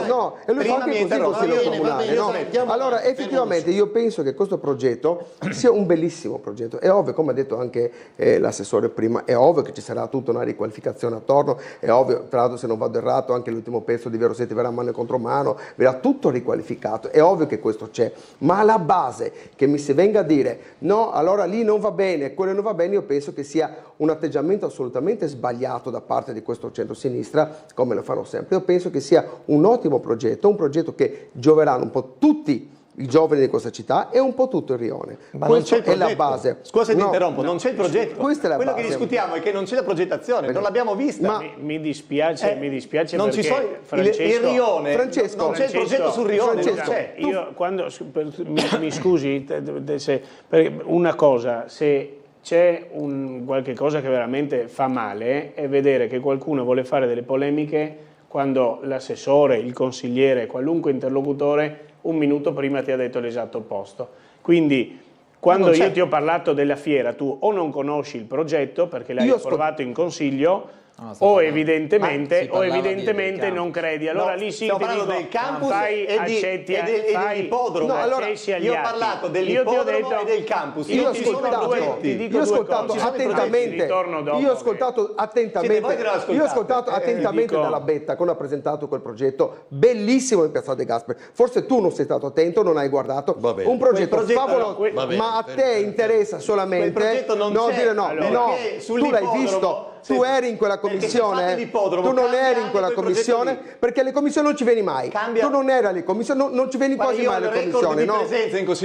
no, e lui fa anche così consiglio comunale, no? Allora effettivamente io penso che questo progetto sia un bellissimo progetto. È ovvio, come ha detto anche l'assessore prima, è ovvio che ci sarà tutta una riqualificazione attorno, è ovvio, tra l'altro se non vado errato anche l'ultimo pezzo di via Rossetti verrà mano contro mano, verrà tutto riqualificato, è ovvio che questo c'è, ma alla base che mi si venga a dire no, allora lì non va bene, quello non va bene, io penso che sia un atteggiamento assolutamente sbagliato da parte di questo centro-sinistra, come lo fanno sempre. Io penso che sia un ottimo progetto, un progetto che gioveranno un po' tutti i giovani di questa città e un po' tutto il rione. Ma questo è la base. Scusa se ti interrompo, non c'è il progetto. Questa è la Quello base. che discutiamo è che non c'è la progettazione, non l'abbiamo vista. Ma mi dispiace non perché ci sono il rione. Francesco, non c'è il progetto sul rione. Io quando mi scusi, una cosa, se c'è qualche cosa che veramente fa male è vedere che qualcuno vuole fare delle polemiche quando l'assessore, il consigliere, qualunque interlocutore un minuto prima ti ha detto l'esatto opposto. Quindi quando io ti ho parlato della fiera tu o non conosci il progetto perché l'hai approvato in consiglio o evidentemente non credi. Allora lì sì stiamo parlando del campus e dell'ippodromo. No, allora io ho parlato dell'ippodromo e del campus. Io ho ascoltato attentamente Dalla Betta quando ha presentato quel progetto bellissimo in Piazzale De Gasperi. Forse tu non sei stato attento, non hai guardato un progetto favoloso, ma a te interessa solamente dire no, tu l'hai visto. Tu eri in quella commissione? Tu non eri in quella commissione? Perché alle commissioni non ci vieni mai. Tu non eri alle commissioni, non ci vieni quasi mai alle commissioni, no?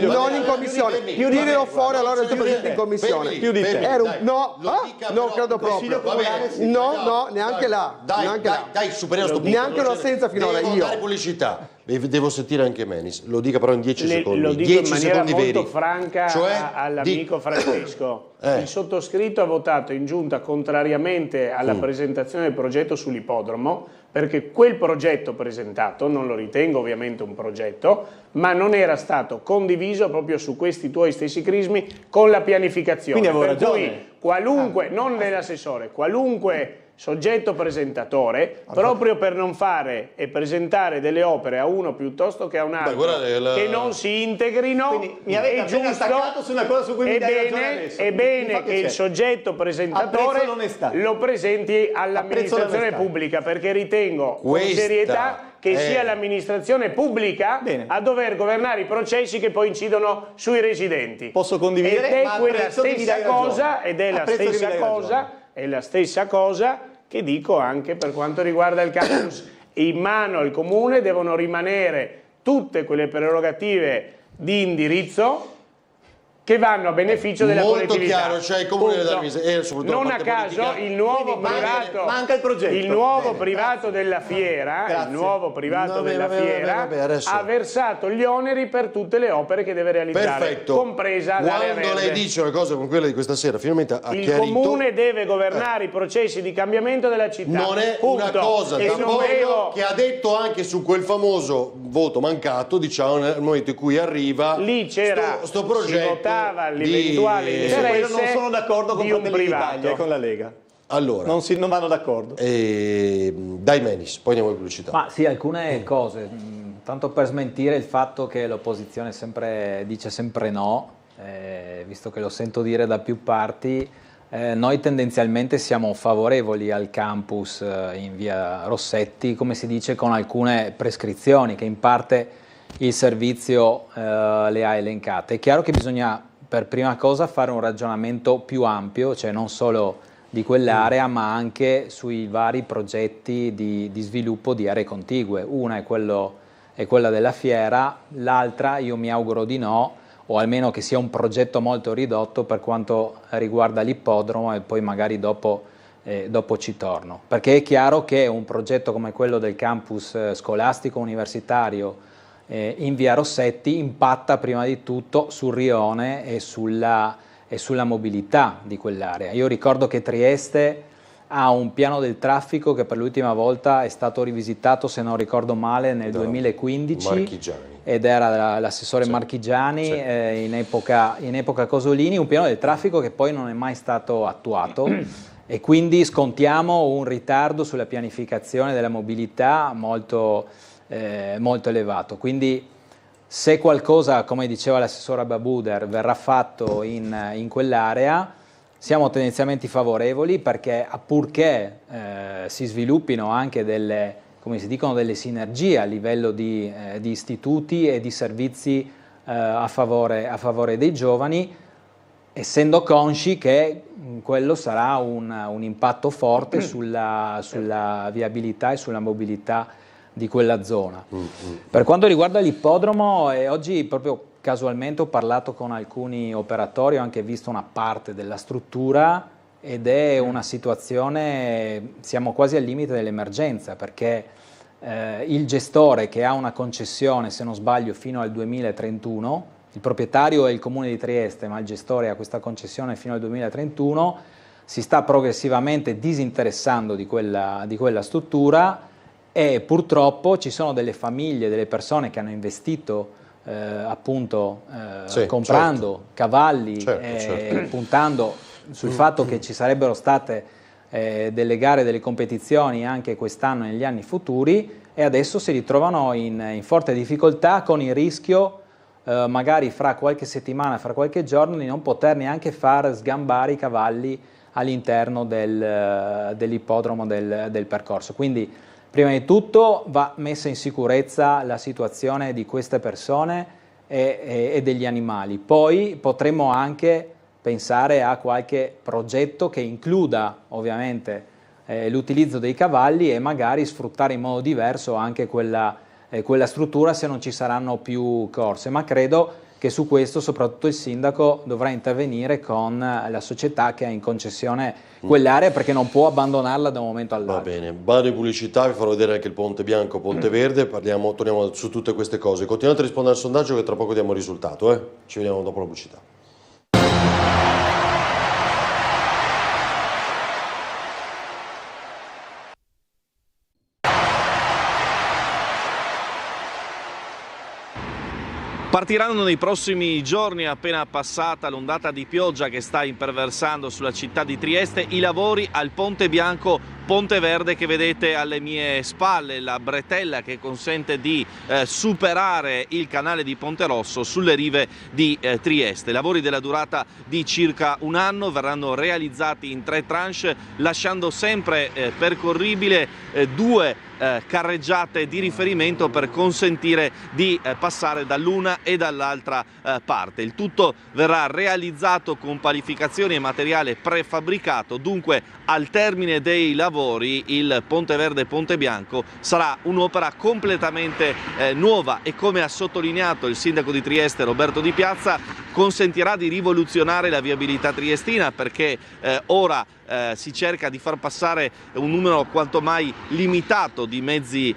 Non in commissione. Tirilo fuori allora il tuo presente in commissione. Più di te. No, non credo proprio. No, neanche là. Dai, superiamo sto punto. Neanche un'assenza finora io. Devo dare pubblicità. Devo sentire anche Menis. Lo dica però in 10 secondi. Lo dico 10 in maniera secondi molto veri. franca all'amico Francesco. Il sottoscritto ha votato in giunta contrariamente alla presentazione del progetto sull'ippodromo, perché quel progetto presentato, non lo ritengo ovviamente un progetto, ma non era stato condiviso proprio su questi tuoi stessi crismi con la pianificazione. Quindi avevo ragione. Cui qualunque, non dell'assessore, qualunque soggetto presentatore, proprio per non fare e presentare delle opere a uno piuttosto che a un altro, che non si integrino. Quindi mi avete appena attaccato su una cosa su cui mi dai ragione adesso. È bene che il soggetto presentatore lo presenti all'amministrazione pubblica, perché ritengo con serietà che sia l'amministrazione pugblica a dover governare i processi che poi incidono sui residenti. Posso condividere, ed è ma quella stessa cosa, ed è la stessa cosa che dico anche per quanto riguarda il campus. In mano al comune devono rimanere tutte quelle prerogative di indirizzo che vanno a beneficio della collettività. Molto chiaro, cioè il comune deve dare non a caso il nuovo privato, manca il progetto. Il nuovo privato della fiera, ha versato gli oneri per tutte le opere che deve realizzare, compresa l'area verde. Quando lei dice una cosa come quella di questa sera, finalmente ha chiarito. Il comune deve governare i processi di cambiamento della città. Non è una cosa che ha detto anche su quel famoso voto mancato, diciamo, nel momento in cui arriva lì c'era sto progetto l'eventuale interesse. Non sono d'accordo con un Fratelli d'Italia e con la Lega. Allora, non vanno d'accordo. Dai Menis, poi andiamo in pubblicità. Ma sì, alcune cose. Tanto per smentire il fatto che l'opposizione dice sempre no, visto che lo sento dire da più parti, noi tendenzialmente siamo favorevoli al campus in via Rossetti, come si dice, con alcune prescrizioni che in parte il servizio le ha elencate. È chiaro che bisogna per prima cosa fare un ragionamento più ampio, cioè non solo di quell'area ma anche sui vari progetti di sviluppo di aree contigue. Una è quella della fiera, l'altra io mi auguro di no, o almeno che sia un progetto molto ridotto per quanto riguarda l'ippodromo, e poi magari dopo ci torno. Perché è chiaro che un progetto come quello del campus scolastico universitario in via Rossetti impatta prima di tutto sul rione e sulla mobilità di quell'area. Io ricordo che Trieste ha un piano del traffico che per l'ultima volta è stato rivisitato, se non ricordo male, nel 2015 Marchigiani. Ed era l'assessore Marchigiani in epoca Cosolini, un piano del traffico che poi non è mai stato attuato e quindi scontiamo un ritardo sulla pianificazione della mobilità molto elevato. Quindi se qualcosa, come diceva l'assessora Babuder, verrà fatto in quell'area, siamo tendenzialmente favorevoli, perché purché si sviluppino anche delle sinergie a livello di istituti e di servizi a favore dei giovani, essendo consci che quello sarà un impatto forte sulla viabilità e sulla mobilità di quella zona. Per quanto riguarda l'ippodromo, oggi proprio casualmente ho parlato con alcuni operatori, ho anche visto una parte della struttura ed è una situazione, siamo quasi al limite dell'emergenza, perché il gestore, che ha una concessione, se non sbaglio, fino al 2031, il proprietario è il Comune di Trieste, ma il gestore ha questa concessione fino al 2031, si sta progressivamente disinteressando di quella struttura, e purtroppo ci sono delle famiglie, delle persone che hanno investito comprando cavalli, puntando sul fatto che ci sarebbero state delle gare, delle competizioni anche quest'anno e negli anni futuri, e adesso si ritrovano in forte difficoltà, con il rischio magari fra qualche settimana, fra qualche giorno, di non poter neanche far sgambare i cavalli all'interno dell'ippodromo del percorso. Quindi prima di tutto va messa in sicurezza la situazione di queste persone e degli animali. Poi potremmo anche pensare a qualche progetto che includa ovviamente l'utilizzo dei cavalli e magari sfruttare in modo diverso anche quella struttura se non ci saranno più corse. Ma credo che su questo soprattutto il sindaco dovrà intervenire con la società che ha in concessione quell'area, perché non può abbandonarla da un momento all'altro. Va bene, vado in pubblicità, vi farò vedere anche il Ponte Bianco, Ponte Verde, torniamo su tutte queste cose. Continuate a rispondere al sondaggio che tra poco diamo il risultato. Ci vediamo dopo la pubblicità. Partiranno nei prossimi giorni, appena passata l'ondata di pioggia che sta imperversando sulla città di Trieste, i lavori al Ponte Bianco Ponte Verde che vedete alle mie spalle, la bretella che consente di superare il canale di Ponte Rosso sulle rive di Trieste. Lavori della durata di circa un anno, verranno realizzati in 3 tranche, lasciando sempre percorribile 2 carreggiate di riferimento per consentire di passare dall'una e dall'altra parte. Il tutto verrà realizzato con palificazioni e materiale prefabbricato, dunque al termine dei lavori il Ponte Verde Ponte Bianco sarà un'opera completamente nuova e, come ha sottolineato il sindaco di Trieste Roberto Di Piazza, consentirà di rivoluzionare la viabilità triestina, perché ora si cerca di far passare un numero quanto mai limitato di mezzi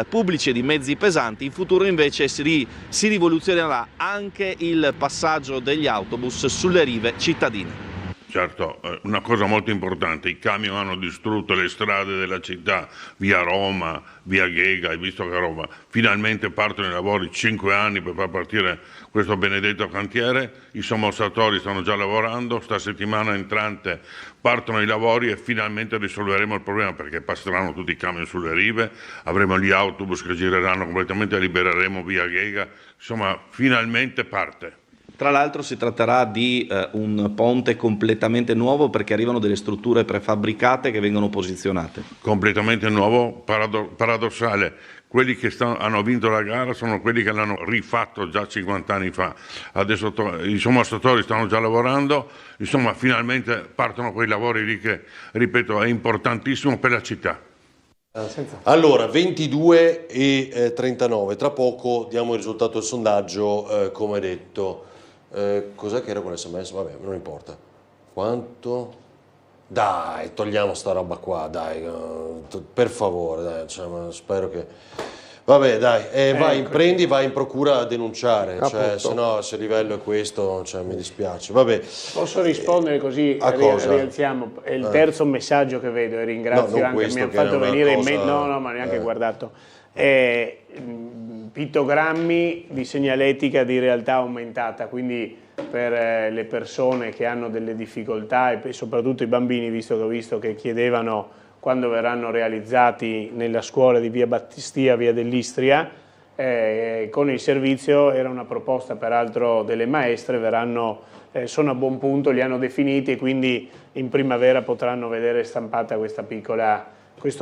pubblici e di mezzi pesanti. In futuro invece si rivoluzionerà anche il passaggio degli autobus sulle rive cittadine. Certo, una cosa molto importante, i camion hanno distrutto le strade della città, via Roma, via Ghega, hai visto che a Roma finalmente partono i lavori, 5 anni per far partire questo benedetto cantiere, i sommozzatori stanno già lavorando, sta settimana entrante partono i lavori e finalmente risolveremo il problema, perché passeranno tutti i camion sulle rive, avremo gli autobus che gireranno completamente, libereremo via Ghega, insomma finalmente parte. Tra l'altro si tratterà di un ponte completamente nuovo, perché arrivano delle strutture prefabbricate che vengono posizionate. Completamente nuovo, paradossale. Quelli che hanno vinto la gara sono quelli che l'hanno rifatto già 50 anni fa. Adesso i sommozzatori stanno già lavorando, insomma finalmente partono quei lavori lì che, ripeto, è importantissimo per la città. Allora, 22:39, tra poco diamo il risultato del sondaggio, come detto. Cos'è che era con l'SMS? Vabbè, non importa. Quanto? Dai, togliamo sta roba qua, dai, per favore, dai, cioè, spero che... Vabbè, dai, vai in procura a denunciare, cioè, se no, se il livello è questo, cioè, mi dispiace. Vabbè. Posso rispondere così rialziamo? È il terzo messaggio che vedo, e ringrazio anche, mi hanno fatto venire in mente, no, ma neanche guardato. Pittogrammi di segnaletica di realtà aumentata, quindi per le persone che hanno delle difficoltà e soprattutto i bambini, visto che ho visto che chiedevano quando verranno realizzati nella scuola di via Battistia, via dell'Istria, con il servizio, era una proposta peraltro delle maestre, sono a buon punto, li hanno definiti e quindi in primavera potranno vedere stampata questo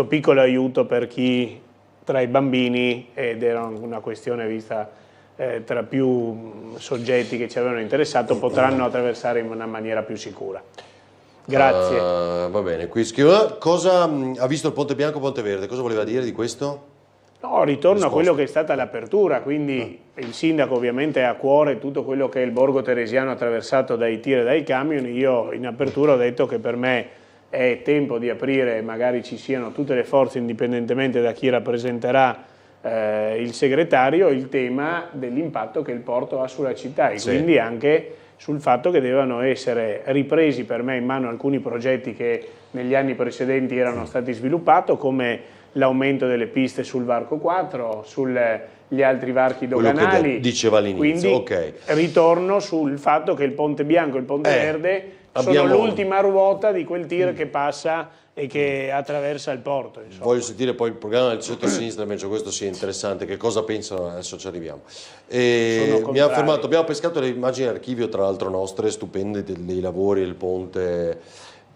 piccolo aiuto per chi tra i bambini, ed era una questione vista tra più soggetti che ci avevano interessato, potranno attraversare in una maniera più sicura. Grazie. Va bene, qui scrivo. Cosa ha visto il Ponte Bianco, Ponte Verde? Cosa voleva dire di questo? No, ritorno a quello che è stata l'apertura, quindi il sindaco ovviamente ha a cuore tutto quello che è il borgo teresiano attraversato dai tir e dai camion. Io in apertura ho detto che per me è tempo di aprire, magari ci siano tutte le forze, indipendentemente da chi rappresenterà il segretario, il tema dell'impatto che il porto ha sulla città e quindi anche sul fatto che devono essere ripresi per me in mano alcuni progetti che negli anni precedenti erano stati sviluppati, come l'aumento delle piste sul varco 4, sugli altri varchi doganali. Quello che diceva all'inizio, quindi ritorno sul fatto che il Ponte Bianco e il Ponte Verde sono l'ultima ruota di quel tir che passa e che attraversa il porto. Insomma. Voglio sentire poi il programma del centro-sinistra, invece questo sia interessante, che cosa pensano, adesso ci arriviamo. Mi ha fermato, abbiamo pescato le immagini archivio, tra l'altro nostre, stupende, dei lavori del ponte,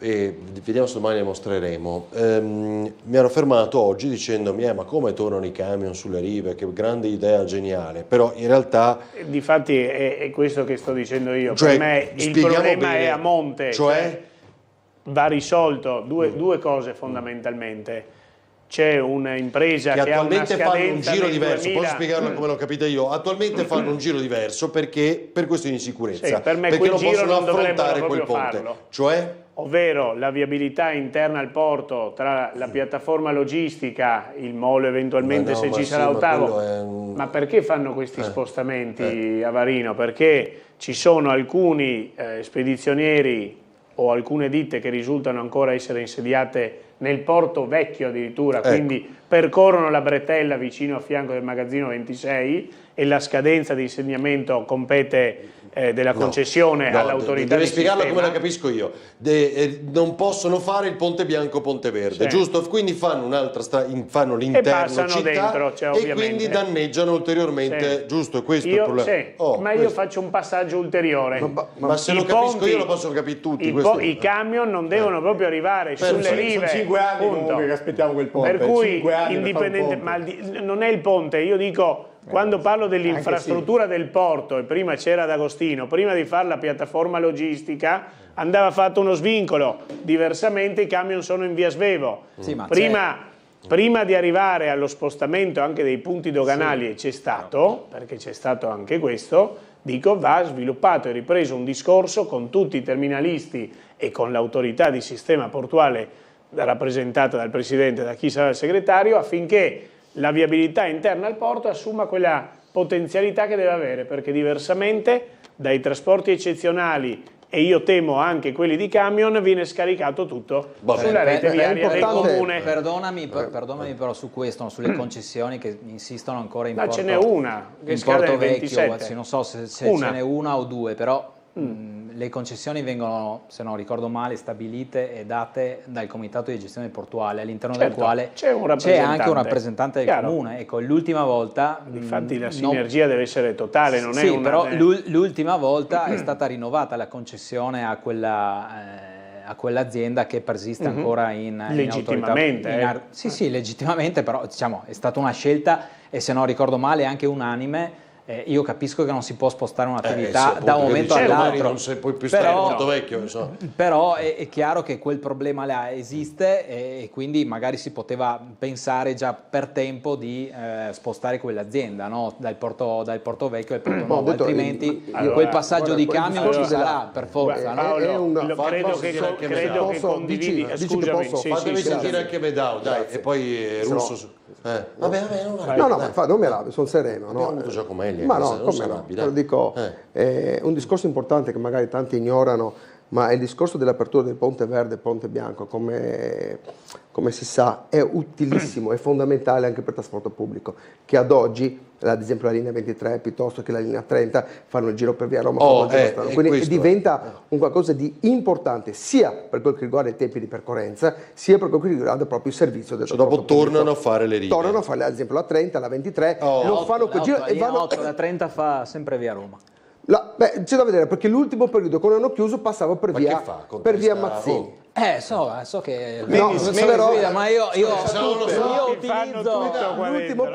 e vediamo se domani le mostreremo. Mi hanno fermato oggi dicendomi ma come tornano i camion sulle rive, che grande idea, geniale, però in realtà difatti è questo che sto dicendo io, cioè, per me il problema è a monte, cioè va risolto due cose fondamentalmente. C'è un'impresa che ha una scadenza fanno un giro diverso, 2000. Posso spiegarlo come l'ho capita io? Attualmente fanno un giro diverso perché per questioni di sicurezza, per me perché quel non giro possono non affrontare quel ponte, farlo. cioè? Ovvero la viabilità interna al porto tra la piattaforma logistica, il molo eventualmente se ci sarà ottavo, ma perché fanno questi spostamenti a Varino? Perché ci sono alcuni spedizionieri o alcune ditte che risultano ancora essere insediate nel porto vecchio addirittura, quindi percorrono la bretella vicino a fianco del magazzino 26 e la scadenza di insegnamento compete della concessione all'autorità devi di spiegarla sistema. come la capisco io. Non possono fare il ponte bianco ponte verde, Sì. giusto? Quindi fanno un'altra fanno E l'interno passano città dentro, cioè, e ovviamente. quindi danneggiano ulteriormente, Sì. giusto? Questo è il problema. Sì, ma io questo. faccio un passaggio ulteriore. Ma se lo capisco io lo possono capire tutti. I camion non devono proprio arrivare sulle rive. Sono 5 anni punto. comunque che aspettiamo quel ponte. Per cui 5 anni per fare un indipendente, ponte. ma non è il ponte, io dico quando parlo dell'infrastruttura del porto, e prima c'era D'Agostino, prima di fare la piattaforma logistica andava fatto uno svincolo, diversamente i camion sono in via Svevo. Sì, ma Prima di arrivare allo spostamento anche dei punti doganali, e c'è stato, perché c'è stato anche questo, dico va sviluppato e ripreso un discorso con tutti i terminalisti e con l'autorità di sistema portuale rappresentata dal Presidente e da chi sarà il segretario, affinché la viabilità interna al porto assuma quella potenzialità che deve avere, perché diversamente dai trasporti eccezionali, e io temo anche quelli di camion, viene scaricato tutto sulla rete viaria del comune. Perdonami però su questo, sulle concessioni che insistono ancora in Porto. Ce n'è una che in scade Porto nel Vecchio, 27. non so se ce n'è una o due, però le concessioni vengono, se non ricordo male, stabilite e date dal Comitato di gestione portuale, all'interno del quale c'è anche un rappresentante del comune. Ecco, l'ultima volta... Infatti la sinergia deve essere totale, non è una... però l'ultima volta è stata rinnovata la concessione a quell'azienda che persiste ancora in legittimamente. Sì, legittimamente, però diciamo è stata una scelta, e se non ricordo male anche unanime. Io capisco che non si può spostare un'attività da un momento all'altro, non si può più stare in Porto Vecchio, insomma. Però è chiaro che quel problema là esiste, e quindi magari si poteva pensare già per tempo di spostare quell'azienda, no? dal porto Vecchio al Porto Nuovo, altrimenti quel passaggio di camion ci sarà per forza. Credo che condividi. Scusami, fatemi sentire anche Medao, dai, e poi Russo. Vabbè, non mi arrabbio, sono sereno. Abbiamo avuto Giacomelli. Ma no, come no? Lo dico, un discorso importante che magari tanti ignorano, ma il discorso dell'apertura del Ponte Verde e Ponte Bianco, come si sa, è utilissimo, è fondamentale anche per il trasporto pubblico, che ad oggi, ad esempio la linea 23 piuttosto che la linea 30, fanno il giro per via Roma, quindi diventa un qualcosa di importante sia per quel che riguarda i tempi di percorrenza, sia per quel che riguarda proprio il servizio del trasporto dopo pubblico. tornano a fare le righe. Tornano a fare ad esempio la 30, la 23, non fanno quel giro e vanno... La 30 fa sempre via Roma. C'è da vedere, perché l'ultimo periodo quando hanno chiuso passavo per via Mazzini. So che ma io utilizzo l'ultimo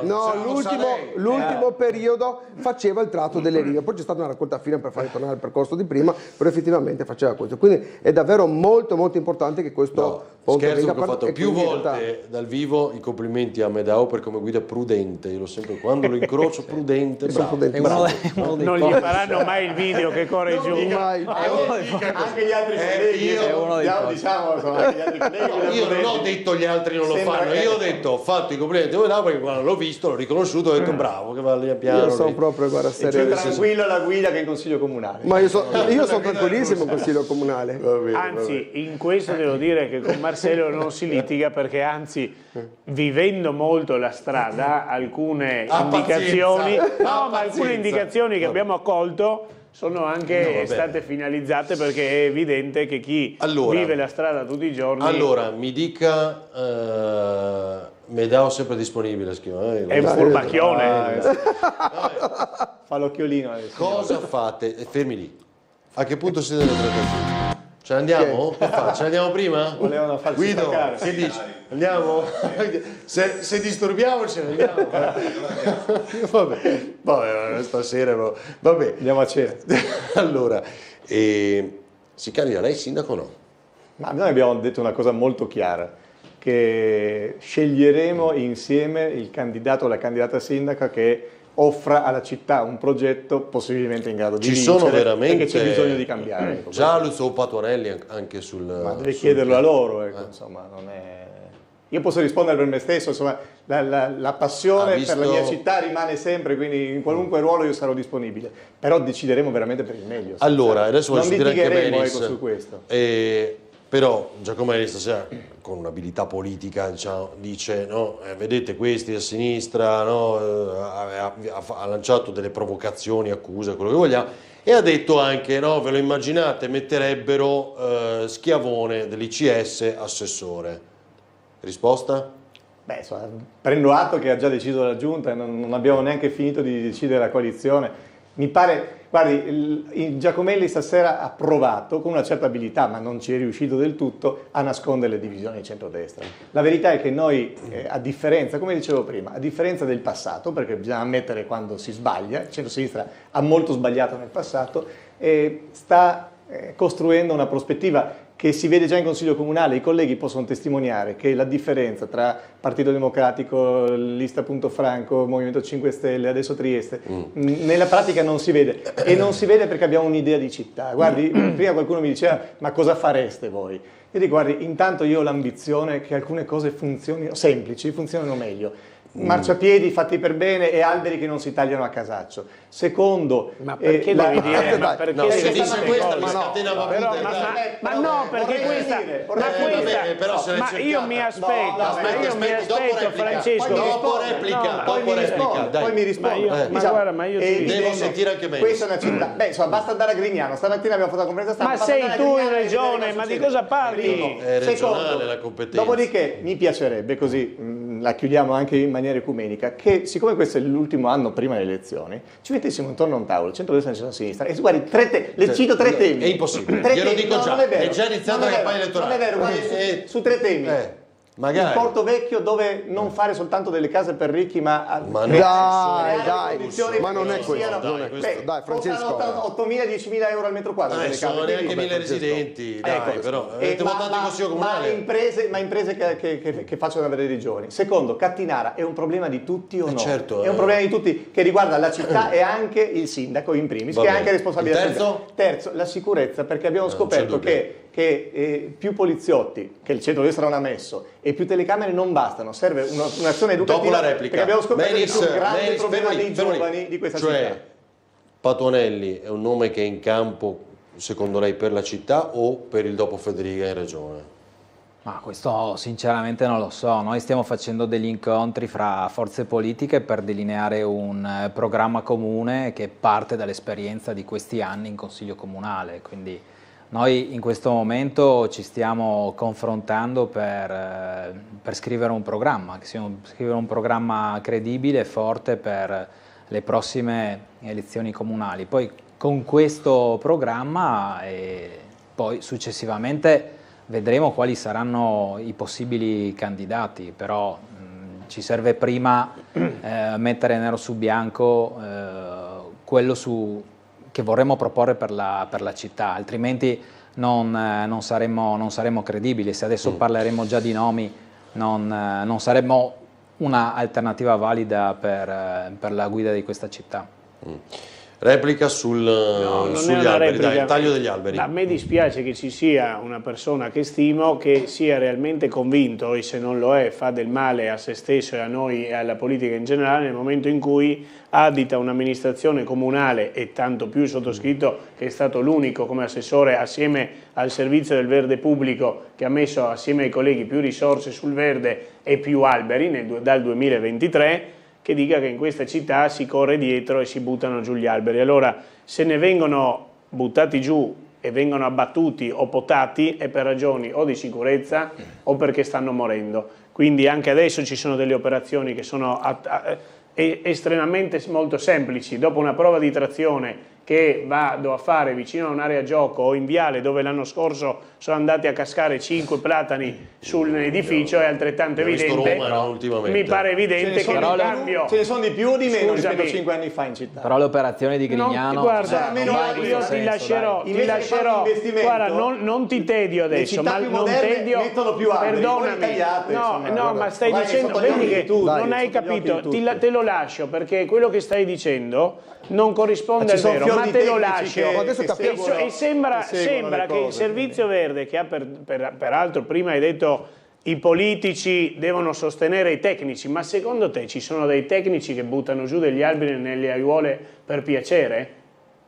periodo. L'ultimo periodo faceva il tratto delle rive, poi c'è stata una raccolta fine per fare tornare al percorso di prima, però effettivamente faceva questo. Quindi è davvero molto molto importante che questo ponte venga ho fatto più volte dal vivo i complimenti a Medao per come guida prudente. Io lo sempre quando lo incrocio prudente, bravo. Non gli faranno mai il video che corre giù. Anche gli altri io non ho detto gli altri non lo fanno, io ho detto ho fatto i complimenti a Medao perché quando l'ho visto, l'ho riconosciuto, ho detto bravo, che va lì a piano. Io sono proprio più tranquillo alla guida che in consiglio comunale. Ma io sono tranquillissimo in consiglio comunale. Anzi, in questo devo dire che con Marcello non si litiga, perché anzi, vivendo molto la strada, alcune indicazioni che abbiamo accolto sono anche state finalizzate, perché è evidente che chi vive la strada tutti i giorni... Allora, mi dica... Medao sempre disponibile, è un furbacchione. Fa l'occhiolino adesso. Cosa fate? Fermi lì. A che punto siete nel 35? Ce ne andiamo? Ce ne andiamo prima? Volevano farci Guido, staccare. che dici? Andiamo? Se disturbiamo ce ne andiamo. Vabbè, stasera vabbè. Andiamo a cena. Allora, si candida lei sindaco o no? Ma noi abbiamo detto una cosa molto chiara, che sceglieremo insieme il candidato o la candidata sindaca che offra alla città un progetto possibilmente in grado di vincere, sono veramente e che c'è bisogno di cambiare. Gialuz o Patuanelli anche sul... Ma deve chiederlo a loro, insomma, non è... Io posso rispondere per me stesso, insomma, la passione per la mia città rimane sempre, quindi in qualunque ruolo io sarò disponibile, però decideremo veramente per il meglio. Allora, adesso voglio non sentire anche litigheremo Benis su questo. Però Giacomelli stasera, con un'abilità politica, diciamo, dice no, vedete questi a sinistra, no, ha lanciato delle provocazioni, accuse, quello che vogliamo, e ha detto anche, no, ve lo immaginate, metterebbero Schiavone dell'ICS assessore. Risposta? Beh, insomma, prendo atto che ha già deciso la Giunta, non abbiamo neanche finito di decidere la coalizione. Mi pare, guardi, Giacomelli stasera ha provato con una certa abilità, ma non ci è riuscito del tutto, a nascondere le divisioni di centrodestra. La verità è che noi, a differenza, come dicevo prima, a differenza del passato, perché bisogna ammettere quando si sbaglia, il centro-sinistra ha molto sbagliato nel passato, sta costruendo una prospettiva che si vede già in Consiglio Comunale. I colleghi possono testimoniare che la differenza tra Partito Democratico, Lista Punto Franco, Movimento 5 Stelle, adesso Trieste, nella pratica non si vede, e non si vede perché abbiamo un'idea di città. Guardi, prima qualcuno mi diceva ma cosa fareste voi? Io dico, guardi, intanto io ho l'ambizione che alcune cose funzionino, semplici, funzionino meglio. Marciapiedi fatti per bene e alberi che non si tagliano a casaccio. Secondo, ma perché devi dire? Ma perché no, se dice questa mi scatena ma no, perché questa, ma io mi aspetto, Francesco, dopo replica, poi mi rispondo. Ma guarda, ma io devo sentire anche me. Questa è una città. Beh, insomma, basta andare a Grignano. Stamattina abbiamo fatto la conferenza stampa. Ma sei tu in regione, ma di cosa parli? È regionale la competenza. Dopodiché mi piacerebbe, così la chiudiamo anche in maniera ecumenica, che siccome questo è l'ultimo anno prima delle elezioni, ci mettessimo intorno a un tavolo, centro-destra e centro-sinistra, e guardi, le cito tre temi. È impossibile, glielo dico già, è già iniziata la campagna elettorale. Non è vero, guardi, su tre temi. Magari. Il Porto Vecchio, dove non fare soltanto delle case per ricchi, ma dai, ma non è questo, dai, Francesco. 8.000-10.000 euro al metro quadro. Non sono neanche 1.000 residenti, dai, però avete votato in Consiglio Comunale. Ma imprese che facciano avere dei giovani. Secondo, Cattinara è un problema di tutti o no? Certo, è un problema di tutti che riguarda la città e anche il sindaco in primis, che è anche responsabile. Terzo, la sicurezza, perché abbiamo scoperto che più poliziotti, che il centro-destra non ha messo, e più telecamere non bastano, serve un'azione educativa. Dopo la replica, perché abbiamo scoperto che è un grande problema dei giovani di questa città. Patuanelli è un nome che è in campo, secondo lei, per la città o per il dopo Federica in regione? Ma questo sinceramente non lo so. Noi stiamo facendo degli incontri fra forze politiche per delineare un programma comune che parte dall'esperienza di questi anni in Consiglio Comunale, quindi noi in questo momento ci stiamo confrontando per scrivere un programma, scrivere un programma credibile e forte per le prossime elezioni comunali. Poi con questo programma poi successivamente vedremo quali saranno i possibili candidati, però ci serve prima mettere nero su bianco quello che vorremmo proporre per la città, altrimenti non saremmo credibili. Se adesso parleremo già di nomi non saremmo una alternativa valida per la guida di questa città. Replica sugli alberi, dai, il taglio degli alberi. A me dispiace che ci sia una persona che stimo che sia realmente convinto, e se non lo è fa del male a se stesso e a noi e alla politica in generale, nel momento in cui addita un'amministrazione comunale, e tanto più sottoscritto che è stato l'unico come assessore assieme al servizio del verde pubblico che ha messo assieme ai colleghi più risorse sul verde e più alberi dal 2023, che dica che in questa città si corre dietro e si buttano giù gli alberi. Allora, se ne vengono buttati giù e vengono abbattuti o potati è per ragioni o di sicurezza o perché stanno morendo. Quindi anche adesso ci sono delle operazioni che sono estremamente molto semplici. Dopo una prova di trazione che vado a fare vicino a un'area gioco o in viale dove l'anno scorso sono andati a cascare 5 platani sull'edificio, è altrettanto evidente, mi pare evidente che il cambio... Ce ne sono di più o di meno rispetto a 5 anni fa in città? Però le operazioni di Grignano... guarda, io ti lascerò, guarda, non ti tedio adesso, ma non tedio, perdonami, no, ma stai dicendo, vedi che non hai capito, te lo lascio, perché quello che stai dicendo non corrisponde al vero, ma te lo lascio. E sembra che il servizio verde, che ha peraltro prima hai detto i politici devono sostenere i tecnici, ma secondo te ci sono dei tecnici che buttano giù degli alberi nelle aiuole per piacere?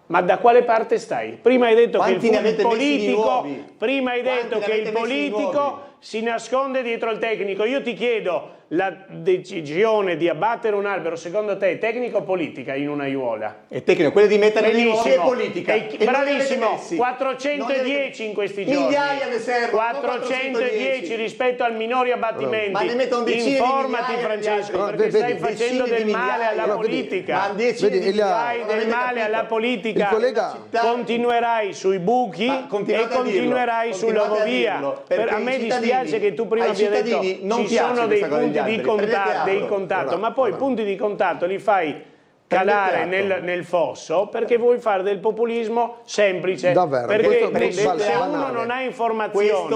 Ma da quale parte stai? Prima hai detto Quanti ne che il avete messi di nuovi? prima hai Quanti detto ne che avete il messi di nuovi? politico si nasconde dietro il tecnico. Io ti chiedo, la decisione di abbattere un albero secondo te è tecnica o politica in una aiuola? È tecnico, quello di mettere le nuove è politica. Bravissimo, 410 in questi giorni. Migliaia ne servono, 410 rispetto al minori abbattimenti. Ma ne mettono decine di Informati, migliaia Francesco, di perché stai decine facendo di del male migliaia. alla Allora, politica. Ma decine di Fai migliaia. del male alla politica. Il collega- Continuerai sui buchi e continuerai sull'Eurovia. A me dispiace che tu prima abbia detto ci sono dei punti di contatto, ma poi i punti di contatto li fai calare nel fosso perché vuoi fare del populismo semplice. Davvero, Perché questo se uno non ha informazioni,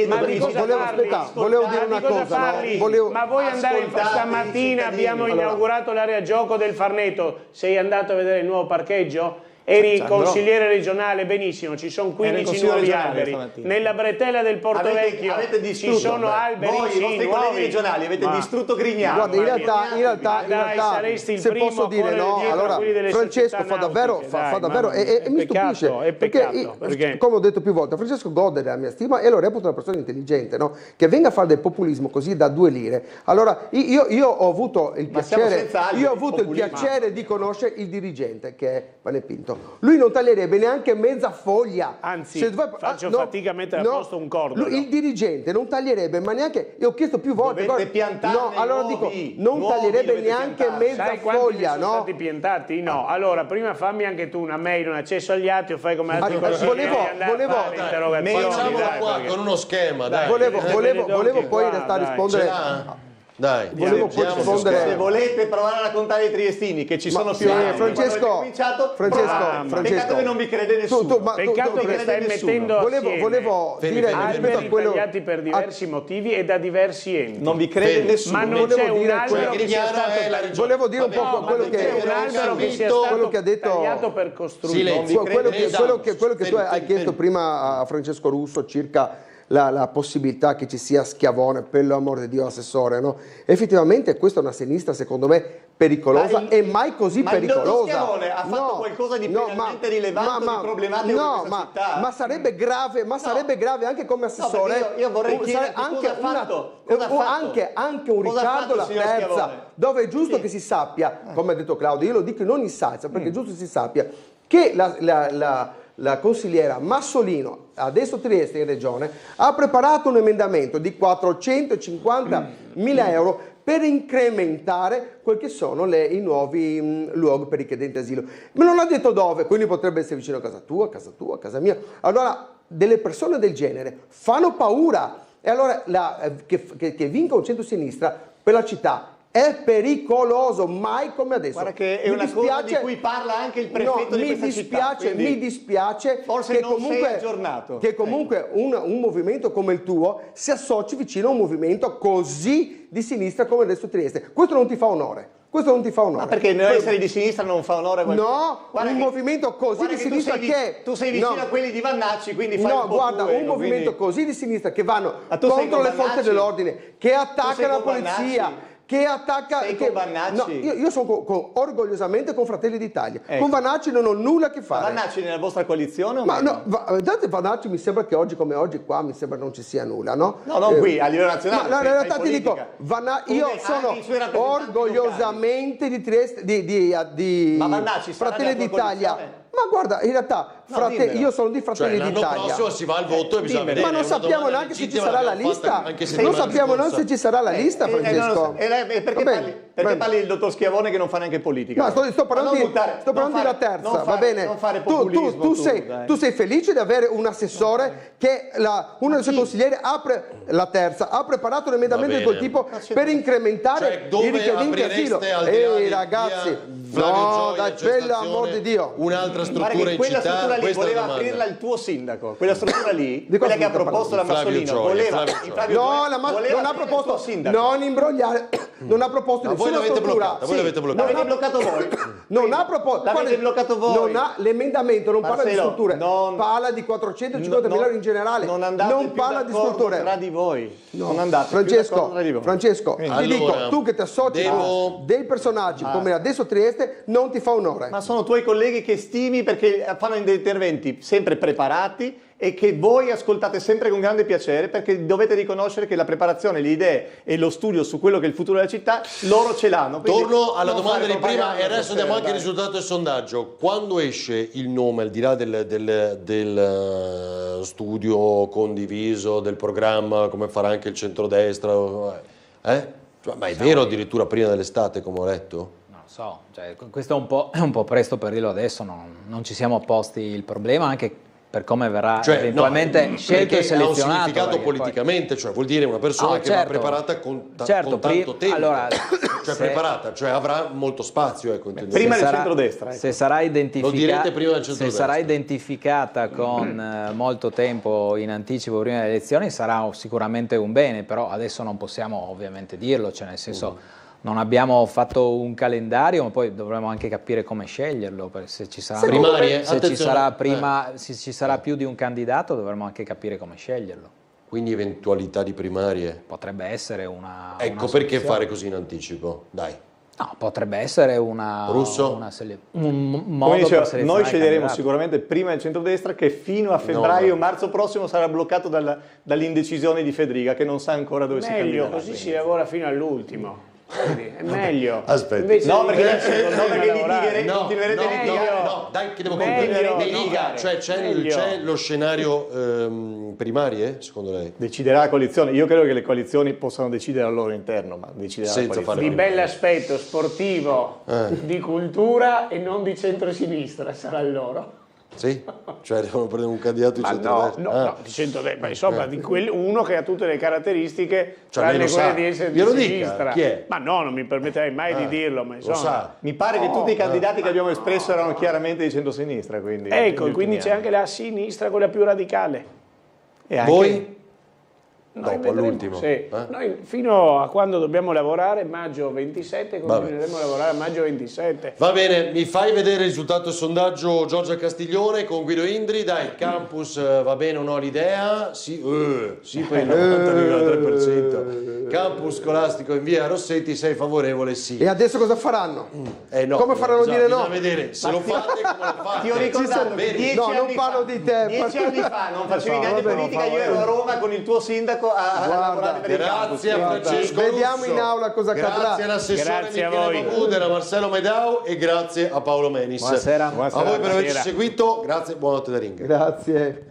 ma di cosa parli? volevo dire una Ma di cosa cosa, parli? no? Ma vuoi andare stamattina abbiamo inaugurato l'area gioco del Farneto, sei andato a vedere il nuovo parcheggio? Eri consigliere regionale, benissimo, ci sono 15 nuovi alberi. Nella bretella del Portovecchio ci sono alberi nuovi. Regionali avete distrutto Grignano. Guarda, in realtà saresti il se primo posso a dire, correre no, dietro a allora quelli delle Francesco società fa davvero, nautiche, fa dai, davvero mamma mia, e mi stupisce è peccato, perché come ho detto più volte, Francesco gode della mia stima e lo reputo una persona intelligente, no? Che venga a fare del populismo così da 2 lire. Allora io ho avuto il piacere di conoscere il dirigente che è Pane Pinto. Lui non taglierebbe neanche mezza foglia. Anzi, faccio fatica a mettere a posto un cordolo. Il dirigente non taglierebbe, ma neanche, io ho chiesto più volte, allora dico, non taglierebbe neanche mezza Sai quanti foglia, ne sono stati piantati? No. Allora, prima fammi anche tu una mail, un accesso agli atti o fai come altri consiglieri. Facciamolo qua con uno schema, dai. Volevo poi in realtà rispondere. Dai, volevo poi rispondere. Se volete provare a raccontare i triestini che ci sono più anni, Francesco, peccato che non vi crede nessuno. Peccato che stai mettendo volevo dire alberi tagliati per diversi motivi e da diversi enti. Non vi crede nessuno. Ma non c'è un albero che sia stato volevo dire un po' quello che sia stato tagliato per costruire. Quello che tu hai chiesto prima a Francesco Russo circa la possibilità che ci sia Schiavone, per l'amor di Dio, assessore, no? Effettivamente questa è una sinistra secondo me pericolosa e mai così pericolosa. Ma Schiavone ha fatto qualcosa di penalmente rilevante di problematico in questa città? Ma sarebbe grave anche come assessore. Io vorrei chiedere anche un Riccardo La Terza, dove è giusto che si sappia, come ha detto Claudio, io lo dico in ogni salsa, perché è giusto che si sappia che la consigliera Massolino, adesso Trieste in regione, ha preparato un emendamento di 450.000 euro per incrementare quel che sono i nuovi luoghi per i chiedenti asilo. Me non ha detto dove, quindi potrebbe essere vicino a casa tua, a casa mia. Allora, delle persone del genere fanno paura. E allora che vinca un centro-sinistra per la città è pericoloso, mai come adesso. Guarda che è una cosa di cui parla anche il prefetto di questa città. Mi dispiace forse che non sei aggiornato. Che comunque un movimento come il tuo si associ vicino a un movimento così di sinistra come adesso Trieste. Questo non ti fa onore. Ma perché non essere di sinistra non fa onore a qualcuno? No, un movimento così di sinistra tu sei vicino a quelli di Vannacci, quindi fai un po' un movimento così di sinistra che vanno contro le forze dell'ordine, che attaccano la polizia, che attacca io sono orgogliosamente con Fratelli d'Italia. Con Vannacci non ho nulla a che fare. Vannacci nella vostra coalizione o Vannacci mi sembra che oggi come oggi qua mi sembra non ci sia nulla, no? No, non qui, a livello nazionale. Ma in realtà ti dico, io sono orgogliosamente di Trieste, di Fratelli d'Italia. Ma guarda, in realtà io sono di Fratelli d'Italia. L'anno prossimo si va al voto e bisogna vedere. Ma non sappiamo neanche se ci sarà la lista. Non sappiamo neanche se ci sarà la lista, Francesco. Perché parli il dottor Schiavone che non fa neanche politica? No, sto parlando di La Terza, va bene? Tu sei felice di avere un assessore che uno dei suoi consiglieri La Terza ha preparato un emendamento di quel tipo per incrementare i richiedenti asilo. Ehi ragazzi, no, dai, per l'amor di Dio. Un'altra struttura in quella città, struttura lì voleva aprirla il tuo sindaco. Quella struttura lì, quella che ha proposto la Massolino, voleva non ha proposto, non imbrogliare, non ha proposto nessuna struttura. Voi l'avete bloccata. L'avete bloccato voi. Non ha proposto. L'avete bloccato voi. L'emendamento non parla di strutture, parla di 450.000 euro in generale. Non parla di strutture. Tra di voi. Non andate. Francesco, ti dico, tu che ti associ con dei personaggi come adesso Trieste, non ti fa onore. Ma sono tuoi colleghi che stimi ottimi perché fanno degli interventi sempre preparati e che voi ascoltate sempre con grande piacere, perché dovete riconoscere che la preparazione, le idee e lo studio su quello che è il futuro della città, loro ce l'hanno. Torno alla domanda di prima e adesso diamo anche il risultato del sondaggio. Quando esce il nome, al di là del studio condiviso, del programma, come farà anche il centrodestra, ma è vero addirittura prima dell'estate, come ho letto? So, cioè, questo è un po' presto per dirlo adesso, non ci siamo posti il problema, anche per come verrà eventualmente scelto e selezionato. Ha un significato politicamente, cioè vuol dire una persona che va preparata con tanto tempo. Allora, preparata, cioè avrà molto spazio. Prima del centrodestra. Se sarà identificata, lo direte prima del centrodestra. Se sarà identificata con molto tempo in anticipo prima delle elezioni, sarà sicuramente un bene, però adesso non possiamo ovviamente dirlo, cioè nel senso... Non abbiamo fatto un calendario, ma poi dovremo anche capire come sceglierlo, perché se ci sarà, se ci sarà più di un candidato dovremo anche capire come sceglierlo. Quindi eventualità di primarie? Potrebbe essere una... Ecco, perché fare così in anticipo? Dai. No, potrebbe essere un modo per selezionare. Noi sceglieremo sicuramente prima il centrodestra, che fino a febbraio-marzo prossimo sarà bloccato dall'indecisione di Federica, che non sa ancora dove si candiderà. Meglio, così si lavora fino all'ultimo. È meglio. Aspetta. Continuerete a litigare. No, dai, che devo concludere. Cioè c'è lo scenario primarie, secondo lei? Deciderà la coalizione. Io credo che le coalizioni possano decidere al loro interno, ma deciderà la coalizione. Di bell'aspetto sportivo, di cultura e non di centrosinistra sarà il loro. Sì? Cioè devono prendere un candidato di centrodestra? No, di centrodestra, insomma, di uno che ha tutte le caratteristiche, cioè, tranne quelle di essere di sinistra. Chi è? Ma no, non mi permetterei mai di dirlo, ma insomma... Lo sa. Mi pare che tutti i candidati che abbiamo espresso erano chiaramente di centrosinistra, quindi... Ecco, quindi c'è anche la sinistra, quella più radicale. E anche... Voi? Dopo, all'ultimo. Sì. Noi fino a quando dobbiamo lavorare, maggio 27, continueremo a lavorare a maggio 27. Va bene, mi fai vedere il risultato del sondaggio Giorgia Castiglione con Guido Indri. Dai, campus va bene o no l'idea? Sì, per il 90,3%. Campus scolastico in via Rossetti, sei favorevole? Sì. E adesso cosa faranno? No, come faranno a dire no? Bisogna vedere se lo fate, come lo fate. Ti ho ricordato che 10 anni non parlo di te. 10 anni fa non facevi neanche politica, io ero a Roma con il tuo sindaco a lavorare per il campus. Grazie a Francesco Vediamo Russo, in aula cosa accadrà. Grazie all'assessore Michele Babudera, Marcello Medau e grazie a Paolo Menis. Buonasera. A voi per averci seguito, grazie, buonanotte da Ring. Grazie.